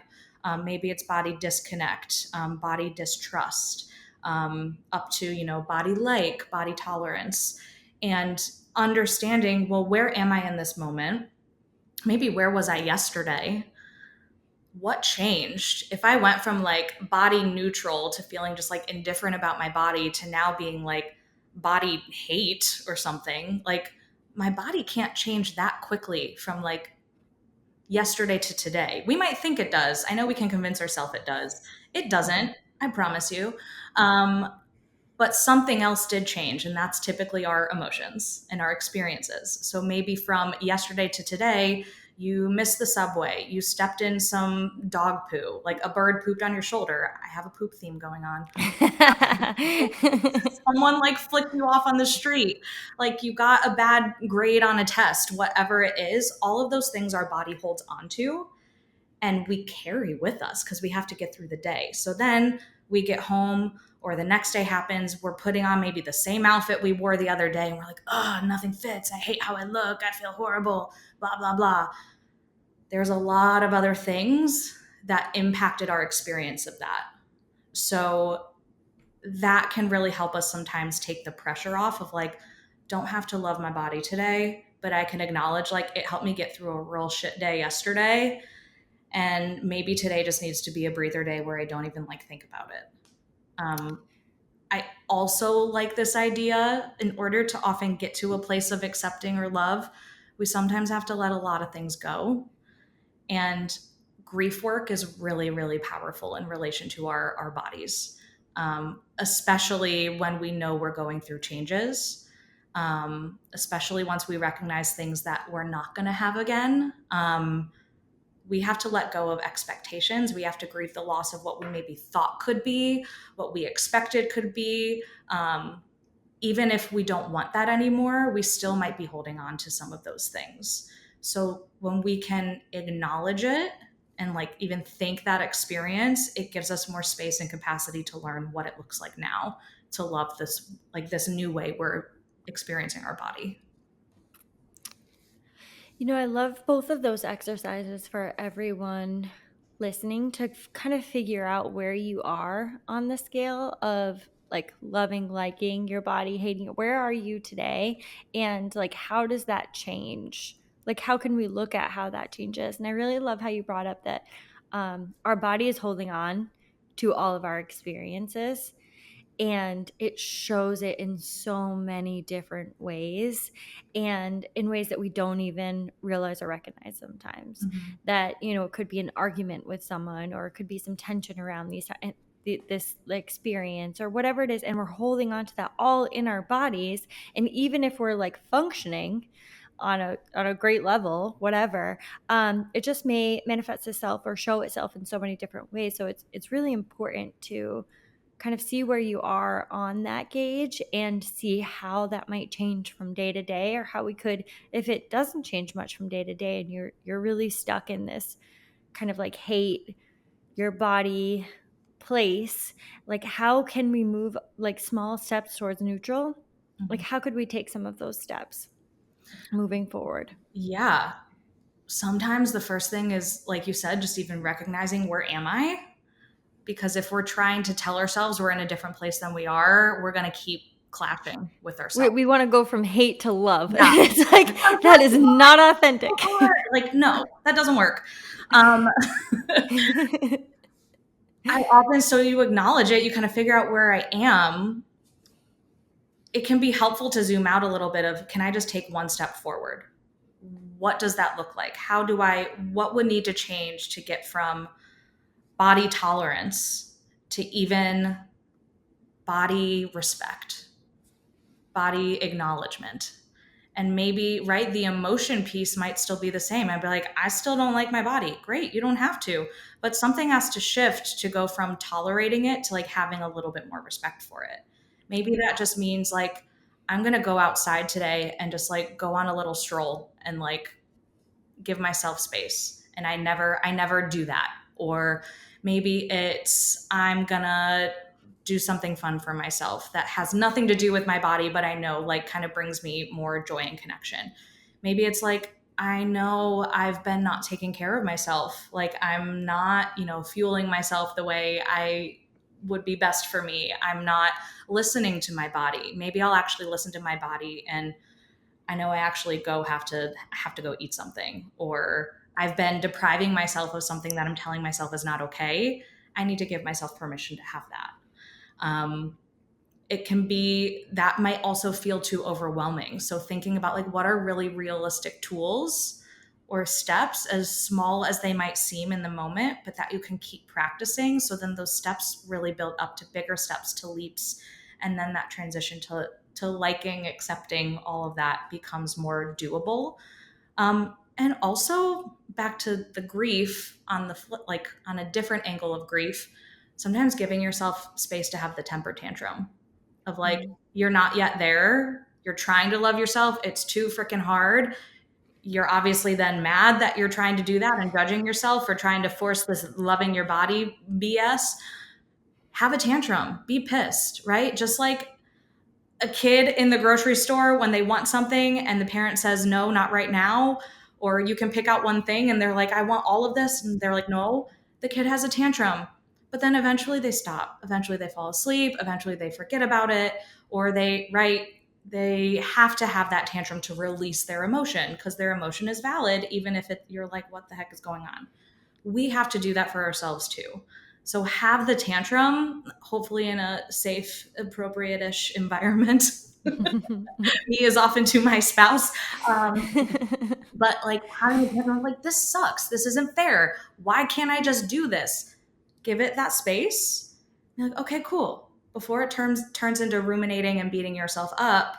Maybe it's body disconnect, body distrust, up to, body like, body tolerance. And understanding, well, where am I in this moment? Maybe where was I yesterday? What changed? If I went from like body neutral to feeling just like indifferent about my body to now being like body hate or something, like my body can't change that quickly from like yesterday to today. We might think it does. I know we can convince ourselves it does. It doesn't, I promise you. Um, but something else did change, and that's typically our emotions and our experiences. So maybe from yesterday to today, you missed the subway, you stepped in some dog poo, like a bird pooped on your shoulder. I have a poop theme going on. Someone like flicked you off on the street, like you got a bad grade on a test, whatever it is, all of those things our body holds onto and we carry with us because we have to get through the day. So then we get home or the next day happens, we're putting on maybe the same outfit we wore the other day and we're like, oh, nothing fits. I hate how I look. I feel horrible, blah, blah, blah. There's a lot of other things that impacted our experience of that. So that can really help us sometimes take the pressure off of like, don't have to love my body today, but I can acknowledge like it helped me get through a real shit day yesterday. And maybe today just needs to be a breather day where I don't even like think about it. I also like this idea. In order to often get to a place of accepting or love, we sometimes have to let a lot of things go. And grief work is really, really powerful in relation to our bodies, especially when we know we're going through changes, especially once we recognize things that we're not going to have again. We have to let go of expectations. We have to grieve the loss of what we maybe thought could be, what we expected could be. Even if we don't want that anymore, we still might be holding on to some of those things. So when we can acknowledge it and like even think that experience, it gives us more space and capacity to learn what it looks like now to love this, like this new way we're experiencing our body. I love both of those exercises for everyone listening to kind of figure out where you are on the scale of like loving, liking your body, hating it. Where are you today? And like, how does that change? Like, how can we look at how that changes? And I really love how you brought up that our body is holding on to all of our experiences. And it shows it in so many different ways, and in ways that we don't even realize or recognize sometimes. Mm-hmm. That, it could be an argument with someone, or it could be some tension around this experience or whatever it is. And we're holding on to that all in our bodies. And even if we're like functioning on a great level, whatever, it just may manifest itself or show itself in so many different ways. So it's really important to kind of see where you are on that gauge and see how that might change from day to day, or how we could, if it doesn't change much from day to day and you're really stuck in this kind of like hate your body place, like how can we move like small steps towards neutral? Like how could we take some of those steps moving forward? Yeah. Sometimes the first thing is, like you said, just even recognizing, where am I? Because if we're trying to tell ourselves we're in a different place than we are, we're going to keep clashing with ourselves. We want to go from hate to love. Yeah. It's like, that is not authentic. Like, no, that doesn't work. I often, so you acknowledge it, you kind of figure out where I am. It can be helpful to zoom out a little bit of, can I just take one step forward? What does that look like? What would need to change to get from body tolerance to even body respect, body acknowledgement? And maybe, right, the emotion piece might still be the same. I'd be like, I still don't like my body. Great, you don't have to. But something has to shift to go from tolerating it to like having a little bit more respect for it. Maybe that just means like, I'm going to go outside today and just like go on a little stroll and like give myself space. And I never do that. Or maybe it's, I'm going to do something fun for myself that has nothing to do with my body, but I know like kind of brings me more joy and connection. Maybe it's like, I know I've been not taking care of myself. Like I'm not, fueling myself the way I would be best for me. I'm not listening to my body. Maybe I'll actually listen to my body, and I know I actually have to go eat something, or I've been depriving myself of something that I'm telling myself is not okay. I need to give myself permission to have that. It can be, that might also feel too overwhelming. So thinking about like, what are really realistic tools or steps, as small as they might seem in the moment, but that you can keep practicing. So then those steps really build up to bigger steps, to leaps. And then that transition to liking, accepting, all of that becomes more doable. And also back to the grief on the flip, like on a different angle of grief, sometimes giving yourself space to have the temper tantrum of like, you're not yet there. You're trying to love yourself. It's too freaking hard. You're obviously then mad that you're trying to do that and judging yourself for trying to force this loving your body BS. Have a tantrum, be pissed, right? Just like a kid in the grocery store when they want something and the parent says, no, not right now. Or you can pick out one thing and they're like, I want all of this. And they're like, no, the kid has a tantrum. but then eventually they stop. Eventually they fall asleep. Eventually they forget about it, or they have to have that tantrum to release their emotion, because their emotion is valid, even if you're like, what the heck is going on? We have to do that for ourselves too. So have the tantrum, hopefully in a safe, appropriate-ish environment. Me is often to my spouse. But like having the tantrum, like, this sucks. This isn't fair. Why can't I just do this? Give it that space. You're like, okay, cool. Before it turns into ruminating and beating yourself up,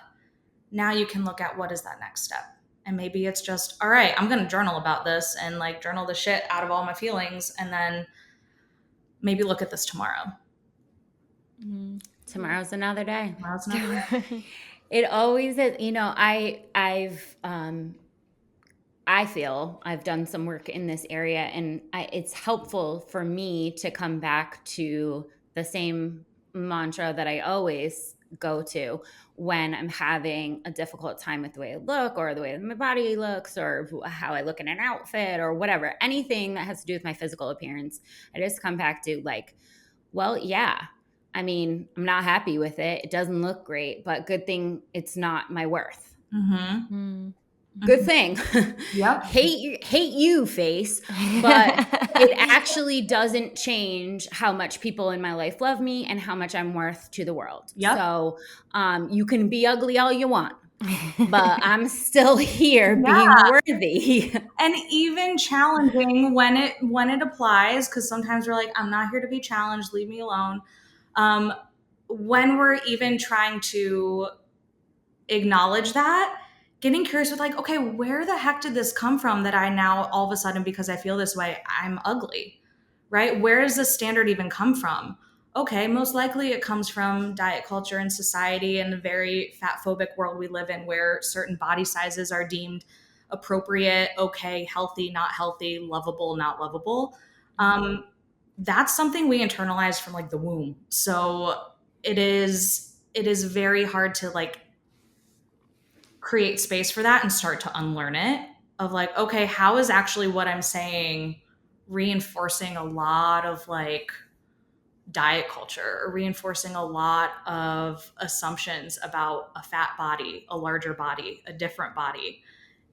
now you can look at what is that next step. And maybe it's just, all right, I'm going to journal about this and like journal the shit out of all my feelings, and then maybe look at this tomorrow. Tomorrow's another day. Tomorrow's another day. It always is. I feel I've done some work in this area, and it's helpful for me to come back to the same mantra that I always go to when I'm having a difficult time with the way I look, or the way my body looks, or how I look in an outfit, or whatever, anything that has to do with my physical appearance. I just come back to like, well, yeah, I mean, I'm not happy with it. It doesn't look great, but good thing it's not my worth. Mm-hmm. Good thing. Yep. hate you, face. But it actually doesn't change how much people in my life love me and how much I'm worth to the world. Yep. So you can be ugly all you want, but I'm still here being worthy. And even challenging when it applies, because sometimes we're like, I'm not here to be challenged, leave me alone. When we're even trying to acknowledge that, getting curious with like, okay, where the heck did this come from that I now all of a sudden, because I feel this way, I'm ugly, right? Where does this standard even come from? Okay, most likely it comes from diet culture and society and the very fat phobic world we live in, where certain body sizes are deemed appropriate, okay, healthy, not healthy, lovable, not lovable. That's something we internalize from like the womb. So it is very hard to like create space for that and start to unlearn it, of like, okay, how is actually what I'm saying reinforcing a lot of like diet culture, or reinforcing a lot of assumptions about a fat body, a larger body, a different body,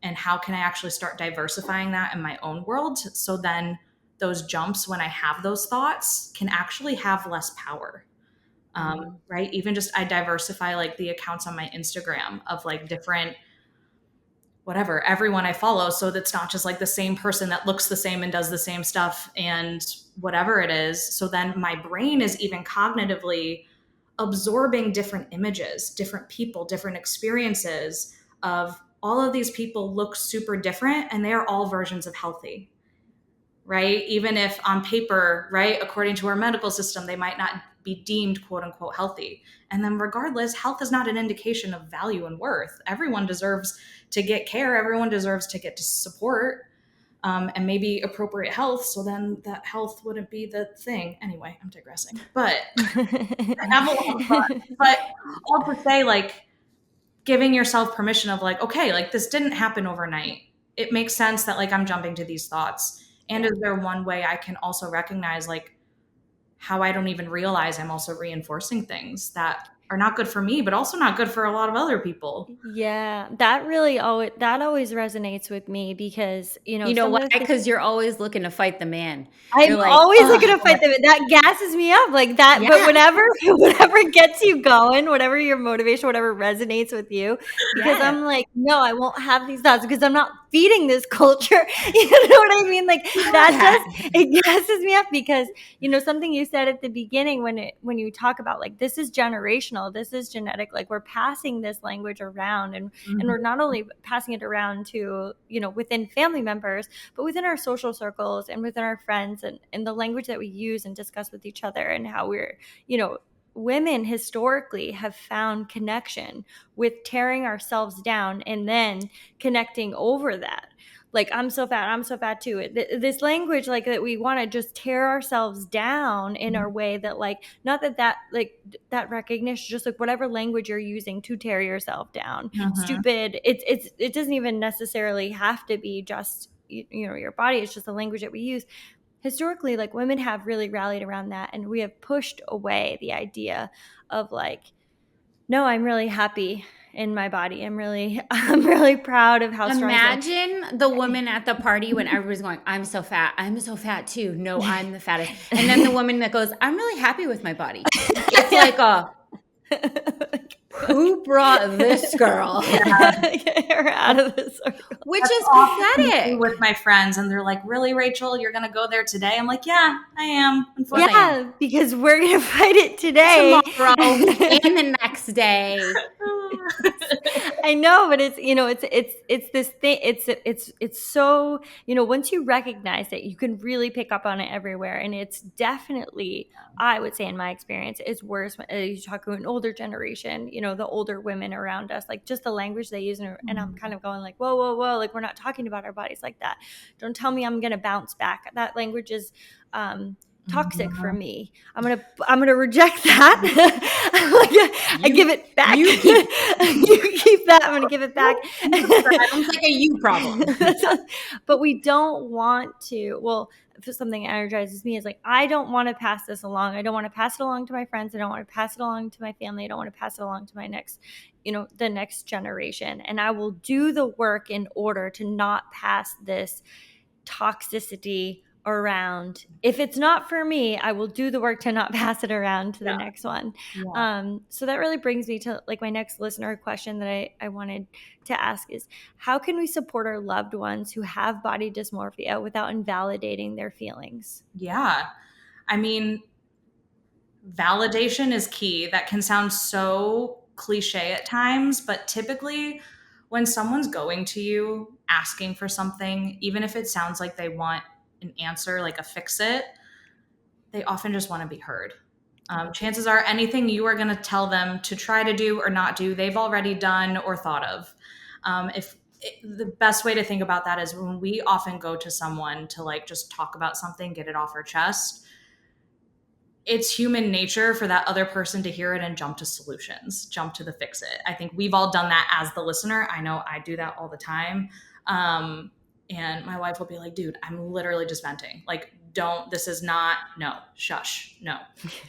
and how can I actually start diversifying that in my own world, so then those jumps when I have those thoughts can actually have less power. Right? Even just I diversify like the accounts on my Instagram of like different, whatever, everyone I follow, so that's not just like the same person that looks the same and does the same stuff and whatever it is. So then my brain is even cognitively absorbing different images, different people, different experiences of all of these people look super different, and they are all versions of healthy, right? Even if on paper, right, according to our medical system, they might not be deemed quote unquote healthy. And then regardless, health is not an indication of value and worth. Everyone deserves to get care. Everyone deserves to get to support, and maybe appropriate health. So then that health wouldn't be the thing. Anyway, I'm digressing, but I have a lot of fun. But all to say, like, giving yourself permission of like, okay, like this didn't happen overnight. It makes sense that like I'm jumping to these thoughts. And is there one way I can also recognize like how I don't even realize I'm also reinforcing things that are not good for me, but also not good for a lot of other people? Yeah, that really always resonates with me, because You know why? Because you're always looking to fight the man. I'm like, always looking to fight them. That gasses me up like that. Yeah. But whatever gets you going, whatever your motivation, whatever resonates with you, because Yeah. I'm like, no, I won't have these thoughts because I'm not feeding this culture. You know what I mean? Like it gasses me up, because something you said at the beginning when you talk about like, this is generational, this is genetic, like we're passing this language around, and we're not only passing it around to within family members, but within our social circles and within our friends, and the language that we use and discuss with each other, and how we're women historically have found connection with tearing ourselves down and then connecting over that. Like, I'm so fat too. This language, like, that we want to just tear ourselves down in our way, that like, not that like that recognition, just like whatever language you're using to tear yourself down, stupid. It doesn't even necessarily have to be just your body. It's just the language that we use. historically, like, women have really rallied around that, and we have pushed away the idea of like, no, I'm really happy in my body. I'm really proud of how strong I am. Imagine the woman at the party when everybody's going, I'm so fat. I'm so fat too. No, I'm the fattest. And then the woman that goes, I'm really happy with my body. It's like who brought this girl? Get her out of this circle. Which That's is often pathetic. with my friends, and they're like, really, Rachel, you're going to go there today? I'm like, yeah, I am. Unfortunately, I am. Yeah, because we're gonna fight it today, tomorrow, and the next day. I know, but it's, you know, it's this thing. It's so, you know, once you recognize it, you can really pick up on it everywhere, and it's definitely, I would say, in my experience, it's worse when you talk to an older generation. You know, the older women around us, like just the language they use, and I'm kind of going like, whoa, whoa, whoa, like we're not talking about our bodies like that. Don't tell me I'm gonna bounce back. That language is toxic for me. I'm gonna reject that. I give it back. You keep that. I'm gonna give it back. Sounds like a you problem. But we don't want to. Well, if something energizes me is like, I don't want to pass this along. I don't want to pass it along to my friends. I don't want to pass it along to my family. I don't want to pass it along to my next, you know, the next generation. And I will do the work in order to not pass this toxicity around. If it's not for me, I will do the work to not pass it around to the next one. So that really brings me to like my next listener question that I wanted to ask is, how can we support our loved ones who have body dysmorphia without invalidating their feelings? Yeah. I mean, validation is key. That can sound so cliche at times, but typically when someone's going to you asking for something, even if it sounds like they want an answer, like a fix it, they often just want to be heard. Chances are anything you are going to tell them to try to do or not do, they've already done or thought of. The best way to think about that is when we often go to someone to like just talk about something, get it off our chest, it's human nature for that other person to hear it and jump to solutions, jump to the fix it. I think we've all done that as the listener. I know I do that all the time. And my wife will be like, dude, I'm literally just venting. Like, this is not, no, shush, no.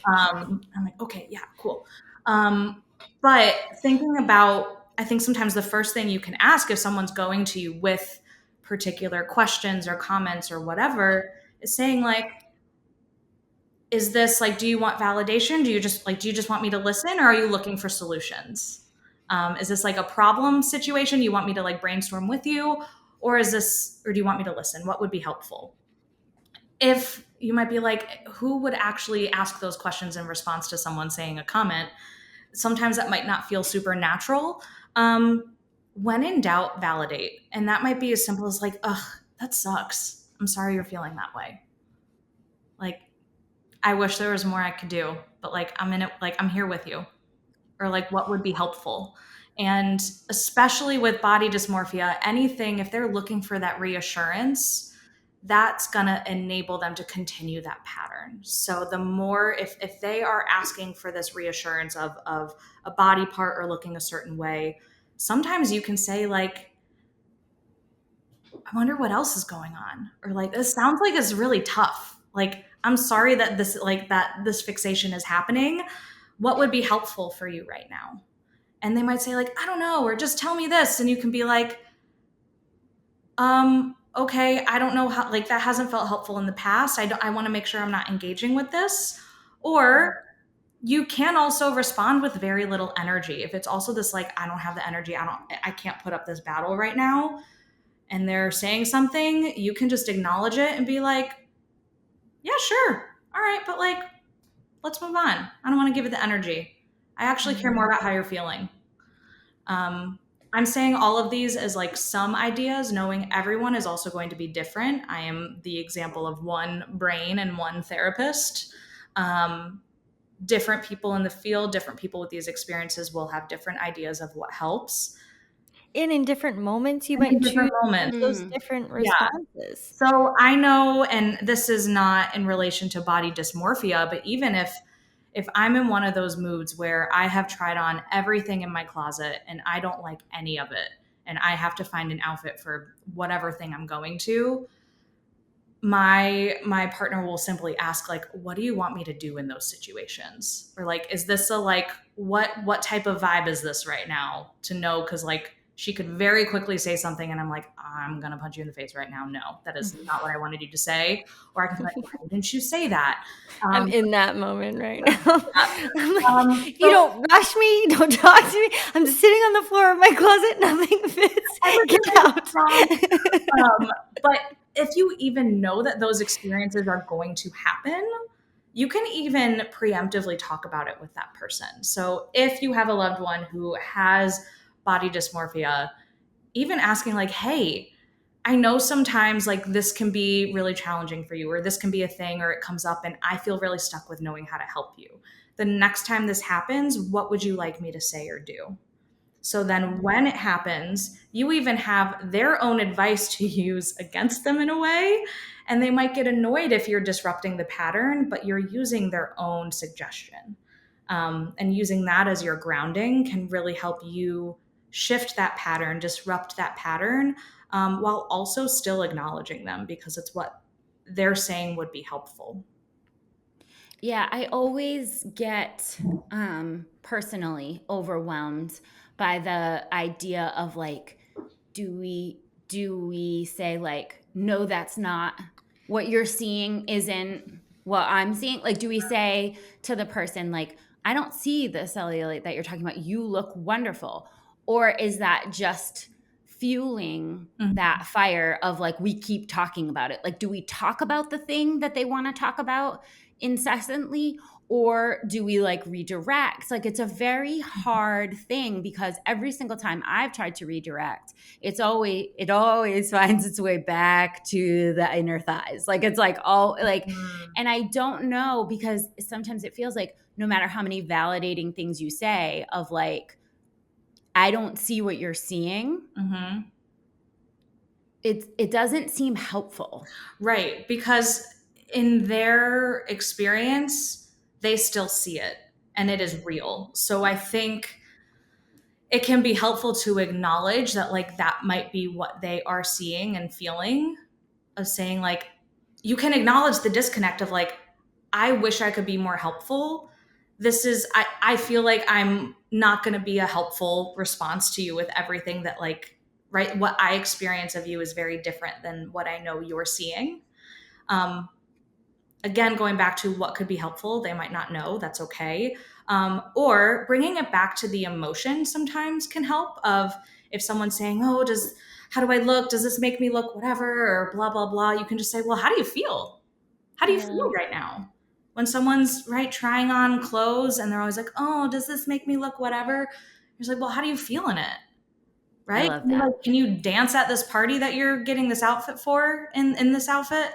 I'm like, okay, yeah, cool. But thinking about, I think sometimes the first thing you can ask if someone's going to you with particular questions or comments or whatever is saying like, is this like, do you want validation? Do you just want me to listen, or are you looking for solutions? Is this like a problem situation? You want me to like brainstorm with you, or do you want me to listen? What would be helpful? If you might be like, who would actually ask those questions in response to someone saying a comment? Sometimes that might not feel super natural. When in doubt, validate. And that might be as simple as like, ugh, that sucks. I'm sorry you're feeling that way. Like, I wish there was more I could do, but like, I'm in it, like, I'm here with you. Or like, what would be helpful? And especially with body dysmorphia, anything, if they're looking for that reassurance, that's going to enable them to continue that pattern. So the more, if they are asking for this reassurance of a body part or looking a certain way, sometimes you can say like, I wonder what else is going on. Or like, this sounds like it's really tough. Like, I'm sorry that this fixation is happening. What would be helpful for you right now? And they might say like, I don't know, or just tell me this. And you can be like, okay, I don't know how, like, that hasn't felt helpful in the past. I want to make sure I'm not engaging with this. Or you can also respond with very little energy. If it's also this like, I don't have the energy, I can't put up this battle right now, and they're saying something, you can just acknowledge it and be like, yeah, sure. All right. But like, let's move on. I don't want to give it the energy. I actually care more about how you're feeling. I'm saying all of these as like some ideas, knowing everyone is also going to be different. I am the example of one brain and one therapist. Different people in the field, different people with these experiences will have different ideas of what helps. And in different moments, you might choose those different responses. Yeah. So I know, and this is not in relation to body dysmorphia, but even if I'm in one of those moods where I have tried on everything in my closet and I don't like any of it, and I have to find an outfit for whatever thing I'm going to, my partner will simply ask, like, what do you want me to do in those situations? Or like, is this a like, what type of vibe is this right now, to know? Because like she could very quickly say something and I'm like, I'm gonna punch you in the face right now. No, that is not what I wanted you to say. Or I can be like, why didn't you say that? I'm um, in that moment right now. I'm like, you so don't rush me, don't talk to me. I'm just sitting on the floor of my closet, nothing fits. Get everything is out. wrong. But if you even know that those experiences are going to happen, you can even preemptively talk about it with that person. So if you have a loved one who has body dysmorphia, even asking like, hey, I know sometimes like this can be really challenging for you, or this can be a thing, or it comes up and I feel really stuck with knowing how to help you. The next time this happens, what would you like me to say or do? So then when it happens, you even have their own advice to use against them in a way. And they might get annoyed if you're disrupting the pattern, but you're using their own suggestion. And using that as your grounding can really help you shift that pattern, disrupt that pattern, while also still acknowledging them because it's what they're saying would be helpful. Yeah, I always get personally overwhelmed by the idea of like, do we say like, no, that's not what you're seeing, isn't what I'm seeing? Like, do we say to the person like, I don't see the cellulite that you're talking about. You look wonderful. Or is that just fueling Mhm. that fire of like, we keep talking about it? Like, do we talk about the thing that they want to talk about incessantly, or do we like redirect? Like, it's a very hard thing because every single time I've tried to redirect, it always finds its way back to the inner thighs. Like, it's like all like, Mhm. and I don't know, because sometimes it feels like no matter how many validating things you say of like, I don't see what you're seeing, Mhm. it doesn't seem helpful. Right, because in their experience, they still see it and it is real. So I think it can be helpful to acknowledge that, like, that might be what they are seeing and feeling, of saying, like, you can acknowledge the disconnect of, like, I wish I could be more helpful. I feel like I'm not going to be a helpful response to you with everything that, like, right, what I experience of you is very different than what I know you're seeing. Um, Again, going back to what could be helpful, they might not know. That's okay. Or bringing it back to the emotion sometimes can help. Of if someone's saying, "Oh, how do I look? Does this make me look whatever?" or blah blah blah, you can just say, "Well, how do you feel? How do you Yeah. feel right now?" When someone's right trying on clothes and they're always like, "Oh, does this make me look whatever?" You're just like, "Well, how do you feel in it?" I Right? love that. Can you dance at this party that you're getting this outfit for, in this outfit?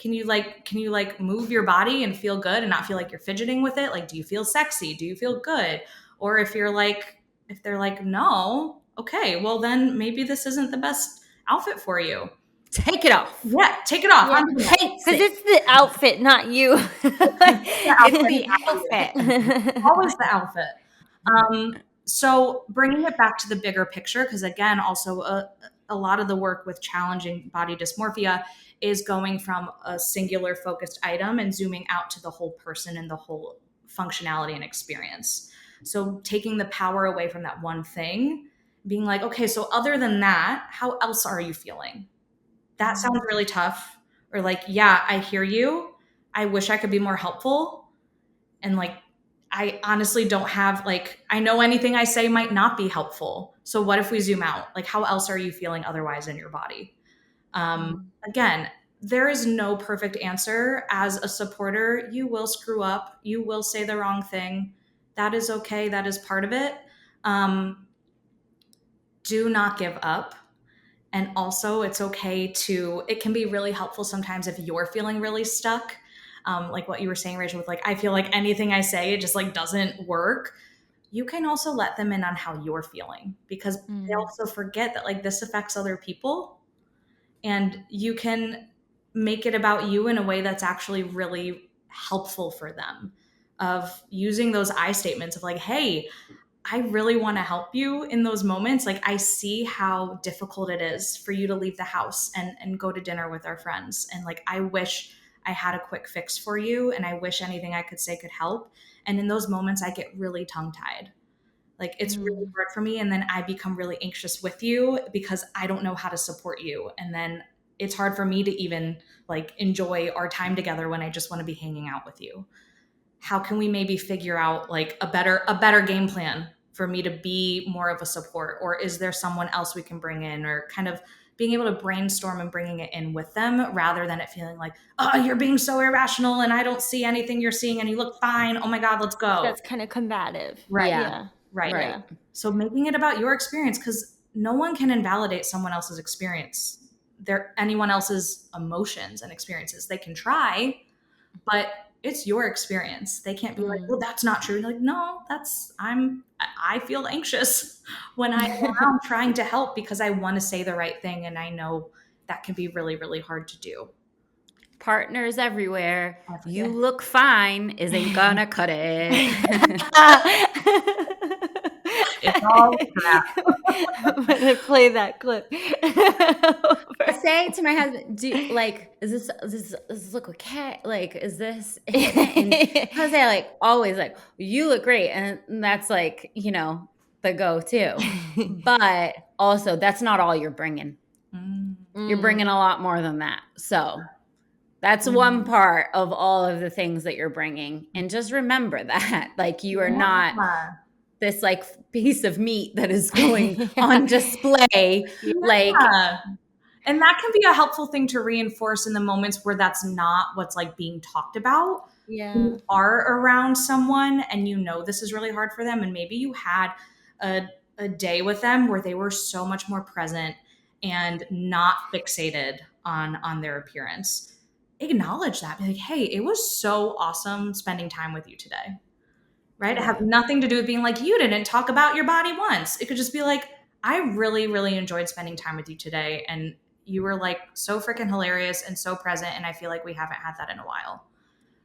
Can you like move your body and feel good and not feel like you're fidgeting with it? Like, do you feel sexy? Do you feel good? Or if they're like, no, okay, well then maybe this isn't the best outfit for you. Take it off. Yeah, take it off. Yeah. I'm doing that. Hates Because it. it's the outfit, not you. The It's outfit, the not you. outfit. Always the outfit. So bringing it back to the bigger picture, because again, also a lot of the work with challenging body dysmorphia is going from a singular focused item and zooming out to the whole person and the whole functionality and experience. So taking the power away from that one thing, being like, okay, so other than that, how else are you feeling? That sounds really tough. Or like, yeah, I hear you. I wish I could be more helpful. And like, I honestly don't have, like, I know anything I say might not be helpful. So what if we zoom out? Like, how else are you feeling otherwise in your body? Again, there is no perfect answer. As a supporter, you will screw up. You will say the wrong thing. That is okay. That is part of it. Um, do not give up. And also, it's okay to, it can be really helpful sometimes if you're feeling really stuck. Like what you were saying, Rachel, with like, I feel like anything I say, it just like doesn't work. You can also let them in on how you're feeling, because they also forget that like this affects other people, and you can make it about you in a way that's actually really helpful for them, of using those I statements of like, hey, I really want to help you in those moments. Like, I see how difficult it is for you to leave the house and go to dinner with our friends. And like, I wish I had a quick fix for you. And I wish anything I could say could help. And in those moments, I get really tongue tied. Like, it's really hard for me. And then I become really anxious with you because I don't know how to support you. And then it's hard for me to even like enjoy our time together when I just want to be hanging out with you. How can we maybe figure out like a better game plan for me to be more of a support? Or is there someone else we can bring in, or kind of being able to brainstorm and bringing it in with them rather than it feeling like, oh, you're being so irrational and I don't see anything you're seeing and you look fine. Oh my God, let's go. That's kind of combative. Right. Yeah. Right. Yeah. So making it about your experience, because no one can invalidate someone else's experience, anyone else's emotions and experiences. They can try, but it's your experience. They can't be like, well, that's not true. You're like, no, I feel anxious when I'm trying to help because I want to say the right thing. And I know that can be really, really hard to do. Partners everywhere. You look fine isn't gonna cut it. It's all crap. I'm gonna play that clip. I say to my husband, does this look okay? Like, is this? And Jose like always like, you look great, and that's like, you know, the go-to. But also, that's not all you're bringing. You're bringing a lot more than that. So that's one part of all of the things that you're bringing, and just remember that, like, you are not this like piece of meat that is going on display. Like, and that can be a helpful thing to reinforce in the moments where that's not what's like being talked about. Yeah. You are around someone and you know this is really hard for them, and maybe you had a day with them where they were so much more present and not fixated on their appearance. Acknowledge that. Be like, hey, it was so awesome spending time with you today. Right? It has nothing to do with being like, you didn't talk about your body once. It could just be like, I really, really enjoyed spending time with you today. And you were like so freaking hilarious and so present. And I feel like we haven't had that in a while.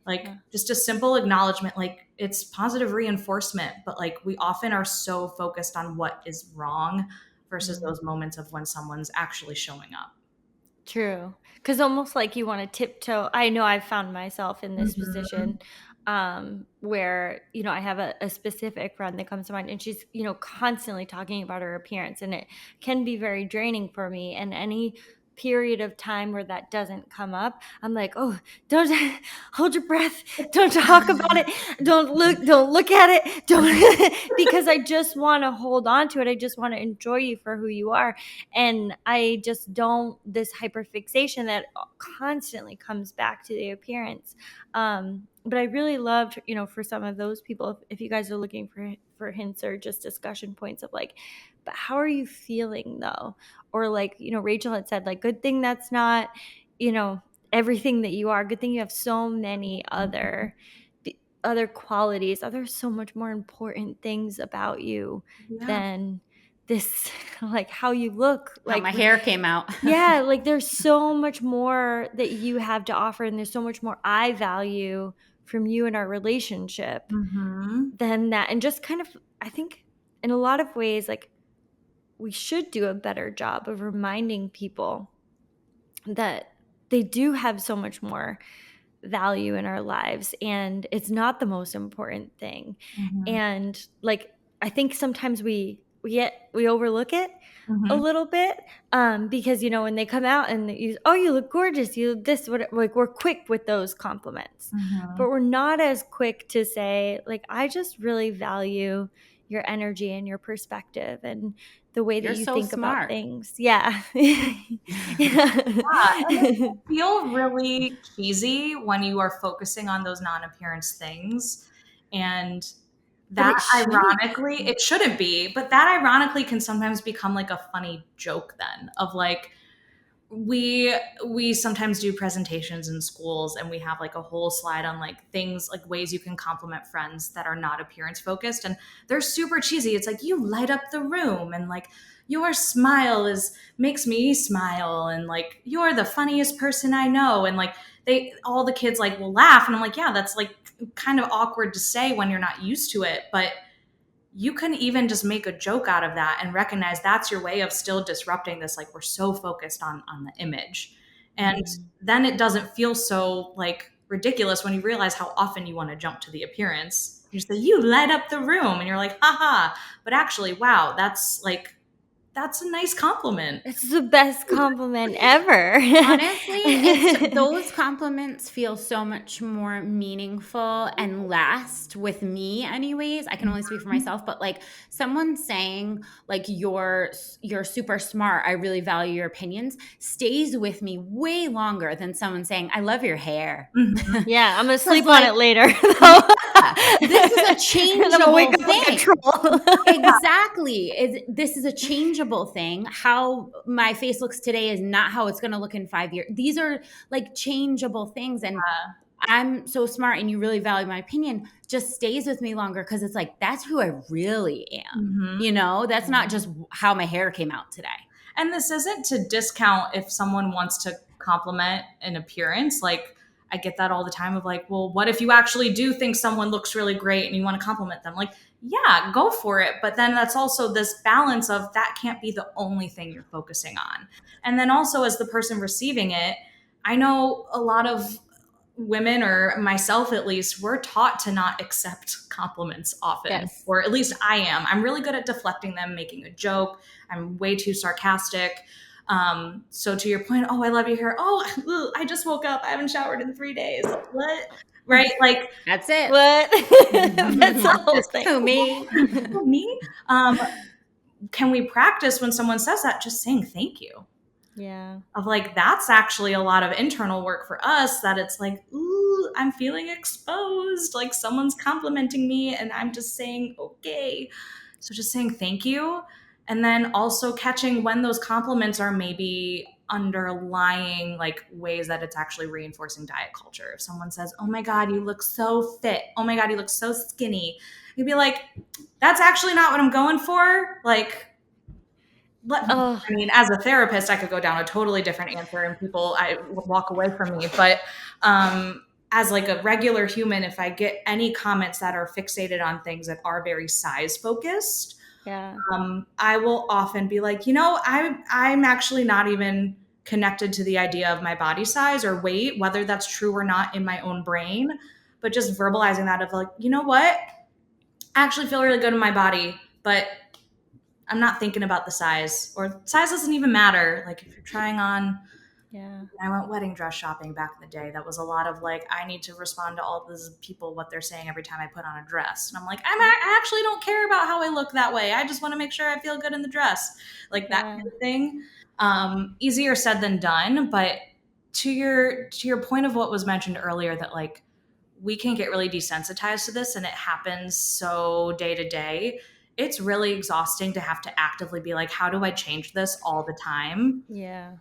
Like, just a simple acknowledgement, like, it's positive reinforcement, but like, we often are so focused on what is wrong versus those moments of when someone's actually showing up. True. Because almost like you want to tiptoe. I know I've found myself in this position where, you know, I have a specific friend that comes to mind, and she's, you know, constantly talking about her appearance, and it can be very draining for me. And any period of time where that doesn't come up, I'm like, oh, don't hold your breath, don't talk about it, don't look at it, don't because I just want to hold on to it. I just want to enjoy you for who you are. And I just don't, this hyperfixation that constantly comes back to the appearance. But I really loved, you know, for some of those people, if you guys are looking for hints or just discussion points of like, but how are you feeling though? Or like, you know, Rachel had said, like, good thing that's not, you know, everything that you are. Good thing you have so many other qualities. There's so much more important things about you than this, like how you look, how like my hair came out. Yeah, like there's so much more that you have to offer, and there's so much more I value from you in our relationship than that. And just kind of, I think in a lot of ways, like, we should do a better job of reminding people that they do have so much more value in our lives, and it's not the most important thing. And like, I think sometimes we overlook it a little bit, because, you know, when they come out and you look gorgeous, you this, what, like, we're quick with those compliments, but we're not as quick to say, like, I just really value your energy and your perspective and the way that You're you so think smart. about things. Yeah. And it can feel really cheesy when you are focusing on those non-appearance things. And that ironically, it shouldn't be, but that ironically can sometimes become like a funny joke then of like, we sometimes do presentations in schools and we have like a whole slide on like things, like ways you can compliment friends that are not appearance focused, and they're super cheesy. It's like, you light up the room, and like, your smile makes me smile, and like, you're the funniest person I know, and like, all the kids like will laugh, and I'm like, yeah, that's like kind of awkward to say when you're not used to it, but you can even just make a joke out of that and recognize that's your way of still disrupting this. Like, we're so focused on the image. And then it doesn't feel so like ridiculous when you realize how often you want to jump to the appearance. You say, you light up the room, and you're like, haha. But actually, wow, that's a nice compliment. It's the best compliment ever. Honestly, those compliments feel so much more meaningful and last with me anyways. I can only speak for myself, but like someone saying like you're super smart, I really value your opinions, stays with me way longer than someone saying I love your hair. Mhm. Yeah, I'm gonna sleep like, on it later. This is a changeable wake up like a thing. troll. Exactly. This is a changeable thing. How my face looks today is not how it's going to look in 5 years. These are like changeable things. And I'm so smart and you really value my opinion, just stays with me longer because it's like, that's who I really am. Mhm. That's not just how my hair came out today. And this isn't to discount if someone wants to compliment an appearance. Like, I get that all the time of like, well, what if you actually do think someone looks really great and you want to compliment them? Like, yeah, go for it. But then that's also this balance of that can't be the only thing you're focusing on. And then also, as the person receiving it, I know a lot of women, or myself at least, we're taught to not accept compliments often. Yes. Or at least I am. I'm really good at deflecting them, making a joke. I'm way too sarcastic. So to your point, oh, I love your hair. Oh, I just woke up. I haven't showered in 3 days. What? Right? Like, That's it. What? That's the whole thing. Who, me? me? Can we practice when someone says that, just saying thank you? Yeah. Of like, that's actually a lot of internal work for us, that it's like, ooh, I'm feeling exposed. Like, someone's complimenting me and I'm just saying, okay. So just saying thank you. And then also catching when those compliments are maybe underlying like ways that it's actually reinforcing diet culture. If someone says, oh my God, you look so fit. Oh my God, you look so skinny. You'd be like, that's actually not what I'm going for. Like, I mean, as a therapist, I could go down a totally different answer and people I would walk away from me. But as like a regular human, if I get any comments that are fixated on things that are very size focused, Yeah. I will often be like, I'm actually not even connected to the idea of my body size or weight, whether that's true or not in my own brain, but just verbalizing that of like, you know what? I actually feel really good in my body, but I'm not thinking about the size, or size doesn't even matter. Like, if you're trying on, Yeah. I went wedding dress shopping back in the day. That was a lot of like, I need to respond to all these people, what they're saying every time I put on a dress. And I'm like, I actually don't care about how I look that way. I just want to make sure I feel good in the dress. Like that kind of thing. Easier said than done. But to your point of what was mentioned earlier, that like, we can get really desensitized to this and it happens so day to day. It's really exhausting to have to actively be like, how do I change this all the time? Yeah.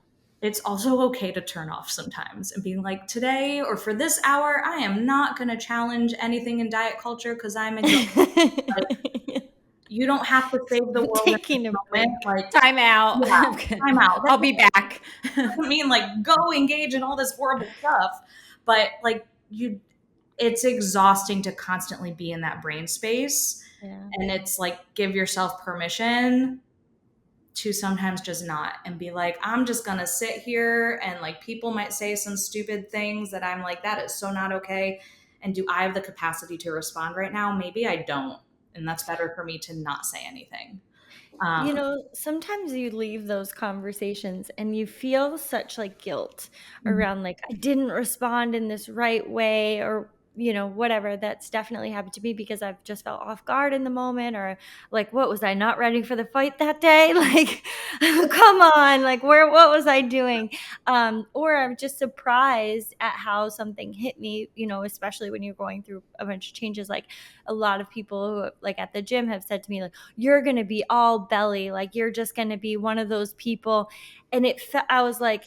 It's also okay to turn off sometimes and being like, today or for this hour, I am not going to challenge anything in diet culture because I'm exhausted. Like, you don't have to save the world Taking in a this break. moment. Like, Time out. yeah, time out. I'll be back. Doesn't mean like go engage in all this horrible stuff, but like it's exhausting to constantly be in that brain space. Yeah. And it's like, give yourself permission to sometimes just not, and be like, I'm just gonna sit here, and like, people might say some stupid things that I'm like, that is so not okay. And do I have the capacity to respond right now? Maybe I don't. And that's better for me to not say anything. Sometimes you leave those conversations and you feel such like guilt around like, I didn't respond in this right way, or whatever. That's definitely happened to me because I've just felt off guard in the moment, or like, what was I not ready for the fight that day? Like, come on, like, what was I doing? Or I'm just surprised at how something hit me, especially when you're going through a bunch of changes. Like, a lot of people who like at the gym have said to me like, you're going to be all belly, like you're just going to be one of those people. And I was like,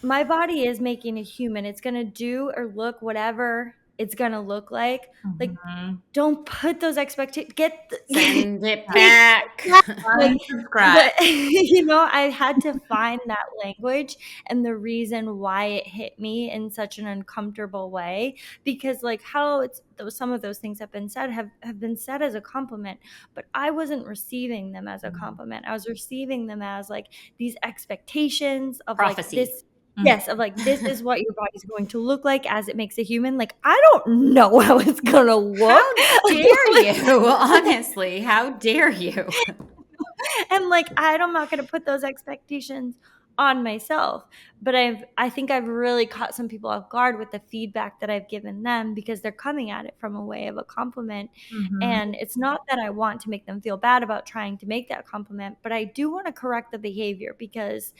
my body is making a human. It's going to do or look whatever it's going to look like. Like, Mhm. don't put those expectations, Send it take back. like, Unsubscribe. I had to find that language and the reason why it hit me in such an uncomfortable way, because like how some of those things have been said have been said as a compliment, but I wasn't receiving them as a compliment. I was receiving them as like these expectations of like Prophecy. this. Yes, of like, this is what your body's going to look like as it makes a human. Like, I don't know how it's gonna look. How dare you? Honestly, how dare you? And like, I'm not going to put those expectations on myself. But I think I've really caught some people off guard with the feedback that I've given them, because they're coming at it from a way of a compliment. Mhm. And it's not that I want to make them feel bad about trying to make that compliment, but I do want to correct the behavior, because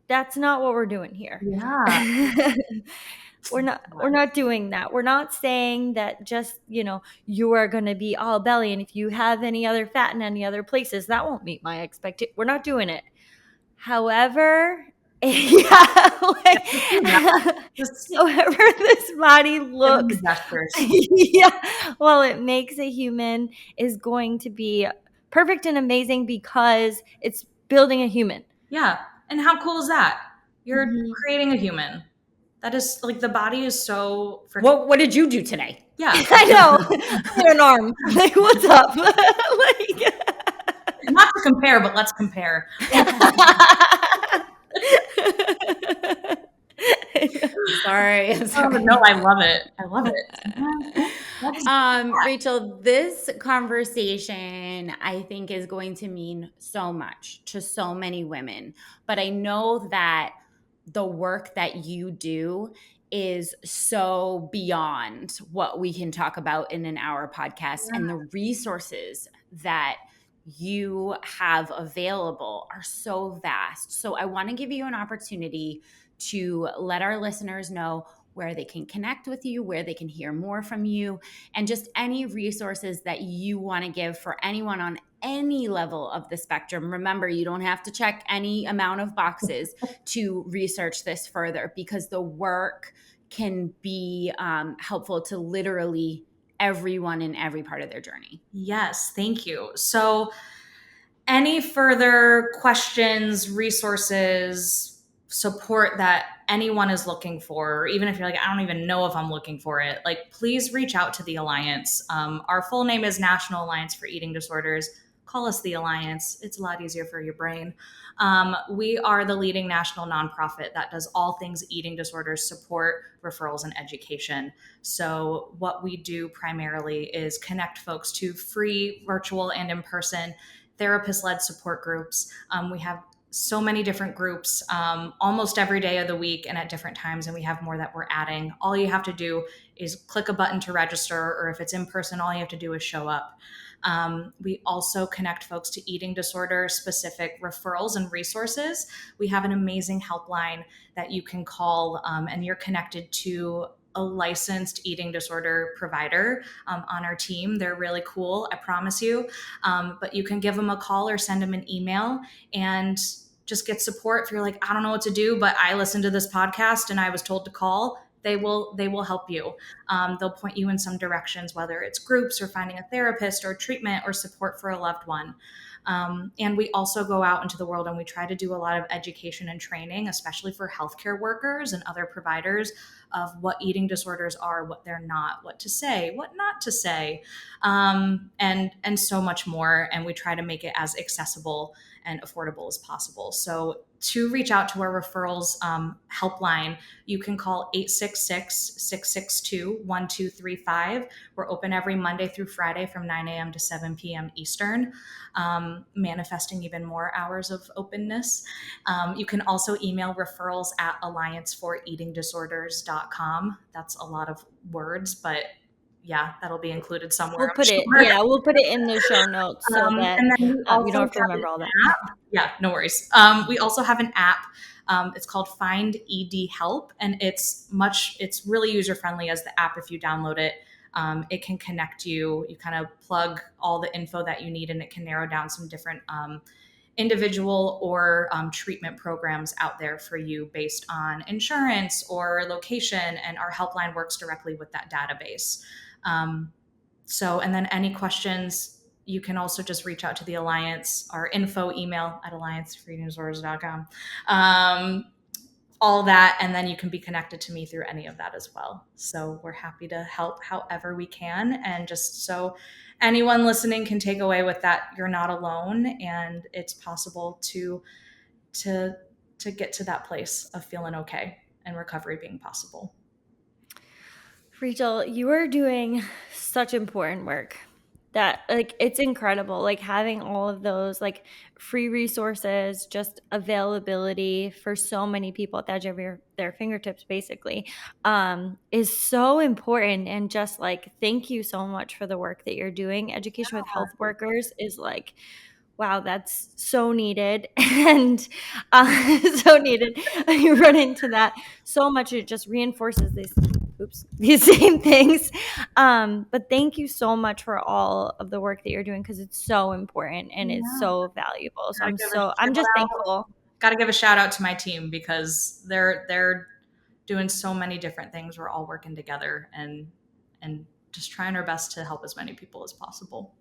that's not what we're doing here. Yeah. We're not doing that. We're not saying that just, you are going to be all belly, and if you have any other fat in any other places, that won't meet my expectation. We're not doing it. However, yeah, like, Just however this body give them looks, the gestures. yeah, well, it makes a human, is going to be perfect and amazing because it's building a human. Yeah. And how cool is that? You're Mhm. creating a human. That is like, the body is so freaking. What did you do today? Yeah. I know. I had an arm. Like, what's up? Like, Not to compare, but let's compare. Sorry. Oh, no, I love it. I love it. Rachel, this conversation I think is going to mean so much to so many women, but I know that the work that you do is so beyond what we can talk about in an hour podcast, and the resources that you have available are so vast. So I want to give you an opportunity to let our listeners know where they can connect with you, where they can hear more from you, and just any resources that you want to give for anyone on any level of the spectrum. Remember, you don't have to check any amount of boxes to research this further, because the work can be helpful to literally everyone in every part of their journey. Yes, thank you. So, any further questions, resources, support that anyone is looking for, or even if you're like, I don't even know if I'm looking for it, like, please reach out to the Alliance. Our full name is National Alliance for Eating Disorders. Call us the Alliance. It's a lot easier for your brain. We are the leading national nonprofit that does all things eating disorders support, referrals, and education. So what we do primarily is connect folks to free, virtual, and in-person therapist-led support groups. We have so many different groups almost every day of the week and at different times, and we have more that we're adding. All you have to do is click a button to register, or if it's in person, all you have to do is show up. We also connect folks to eating disorder specific referrals and resources. We have an amazing helpline that you can call, and you're connected to a licensed eating disorder provider on our team. They're really cool, I promise you. But you can give them a call or send them an email and just get support. If you're like, I don't know what to do, but I listened to this podcast and I was told to call, they will help you. They'll point you in some directions, whether it's groups or finding a therapist or treatment or support for a loved one. And we also go out into the world and we try to do a lot of education and training, especially for healthcare workers and other providers, of what eating disorders are, what they're not, what to say, what not to say, and so much more. And we try to make it as accessible and affordable as possible. So to reach out to our referrals helpline, you can call 866-662-1235. We're open every Monday through Friday from 9 a.m. to 7 p.m. Eastern, manifesting even more hours of openness. You can also email referrals at allianceforeatingdisorders.com. That's a lot of words, but yeah, that'll be included somewhere. we'll put it in the show notes so that and then we you also don't have to have remember an all that. app. Yeah, no worries. We also have an app. It's called Find ED Help, and it's really user friendly as the app. If you download it, it can connect you. You kind of plug all the info that you need, and it can narrow down some different individual or treatment programs out there for you based on insurance or location. And our helpline works directly with that database. And then any questions, you can also just reach out to the Alliance, our info email at alliancefreedomsorders.com. All that, and then you can be connected to me through any of that as well. So we're happy to help however we can, and just so anyone listening can take away with that, you're not alone, and it's possible to get to that place of feeling okay and recovery being possible. Rachel, you are doing such important work that like it's incredible, like having all of those like free resources, just availability for so many people at the edge of their fingertips basically, is so important. And just like thank you so much for the work that you're doing. Education with health workers is like, wow, that's so needed. And so needed. You run into that so much. It just reinforces these same things. But thank you so much for all of the work that you're doing, because it's so important and it's so valuable. So I'm just thankful. Got to give a shout out to my team, because they're doing so many different things. We're all working together and just trying our best to help as many people as possible.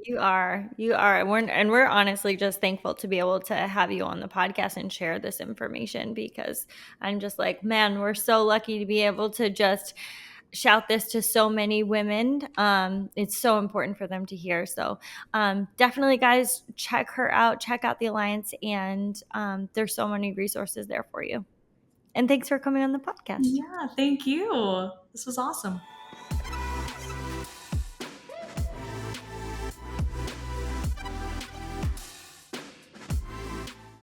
You are. We're honestly just thankful to be able to have you on the podcast and share this information, because I'm just like, man, we're so lucky to be able to just shout this to so many women. It's so important for them to hear. So definitely, guys, check her out, check out the Alliance, and there's so many resources there for you. And thanks for coming on the podcast. Yeah, thank you. This was awesome.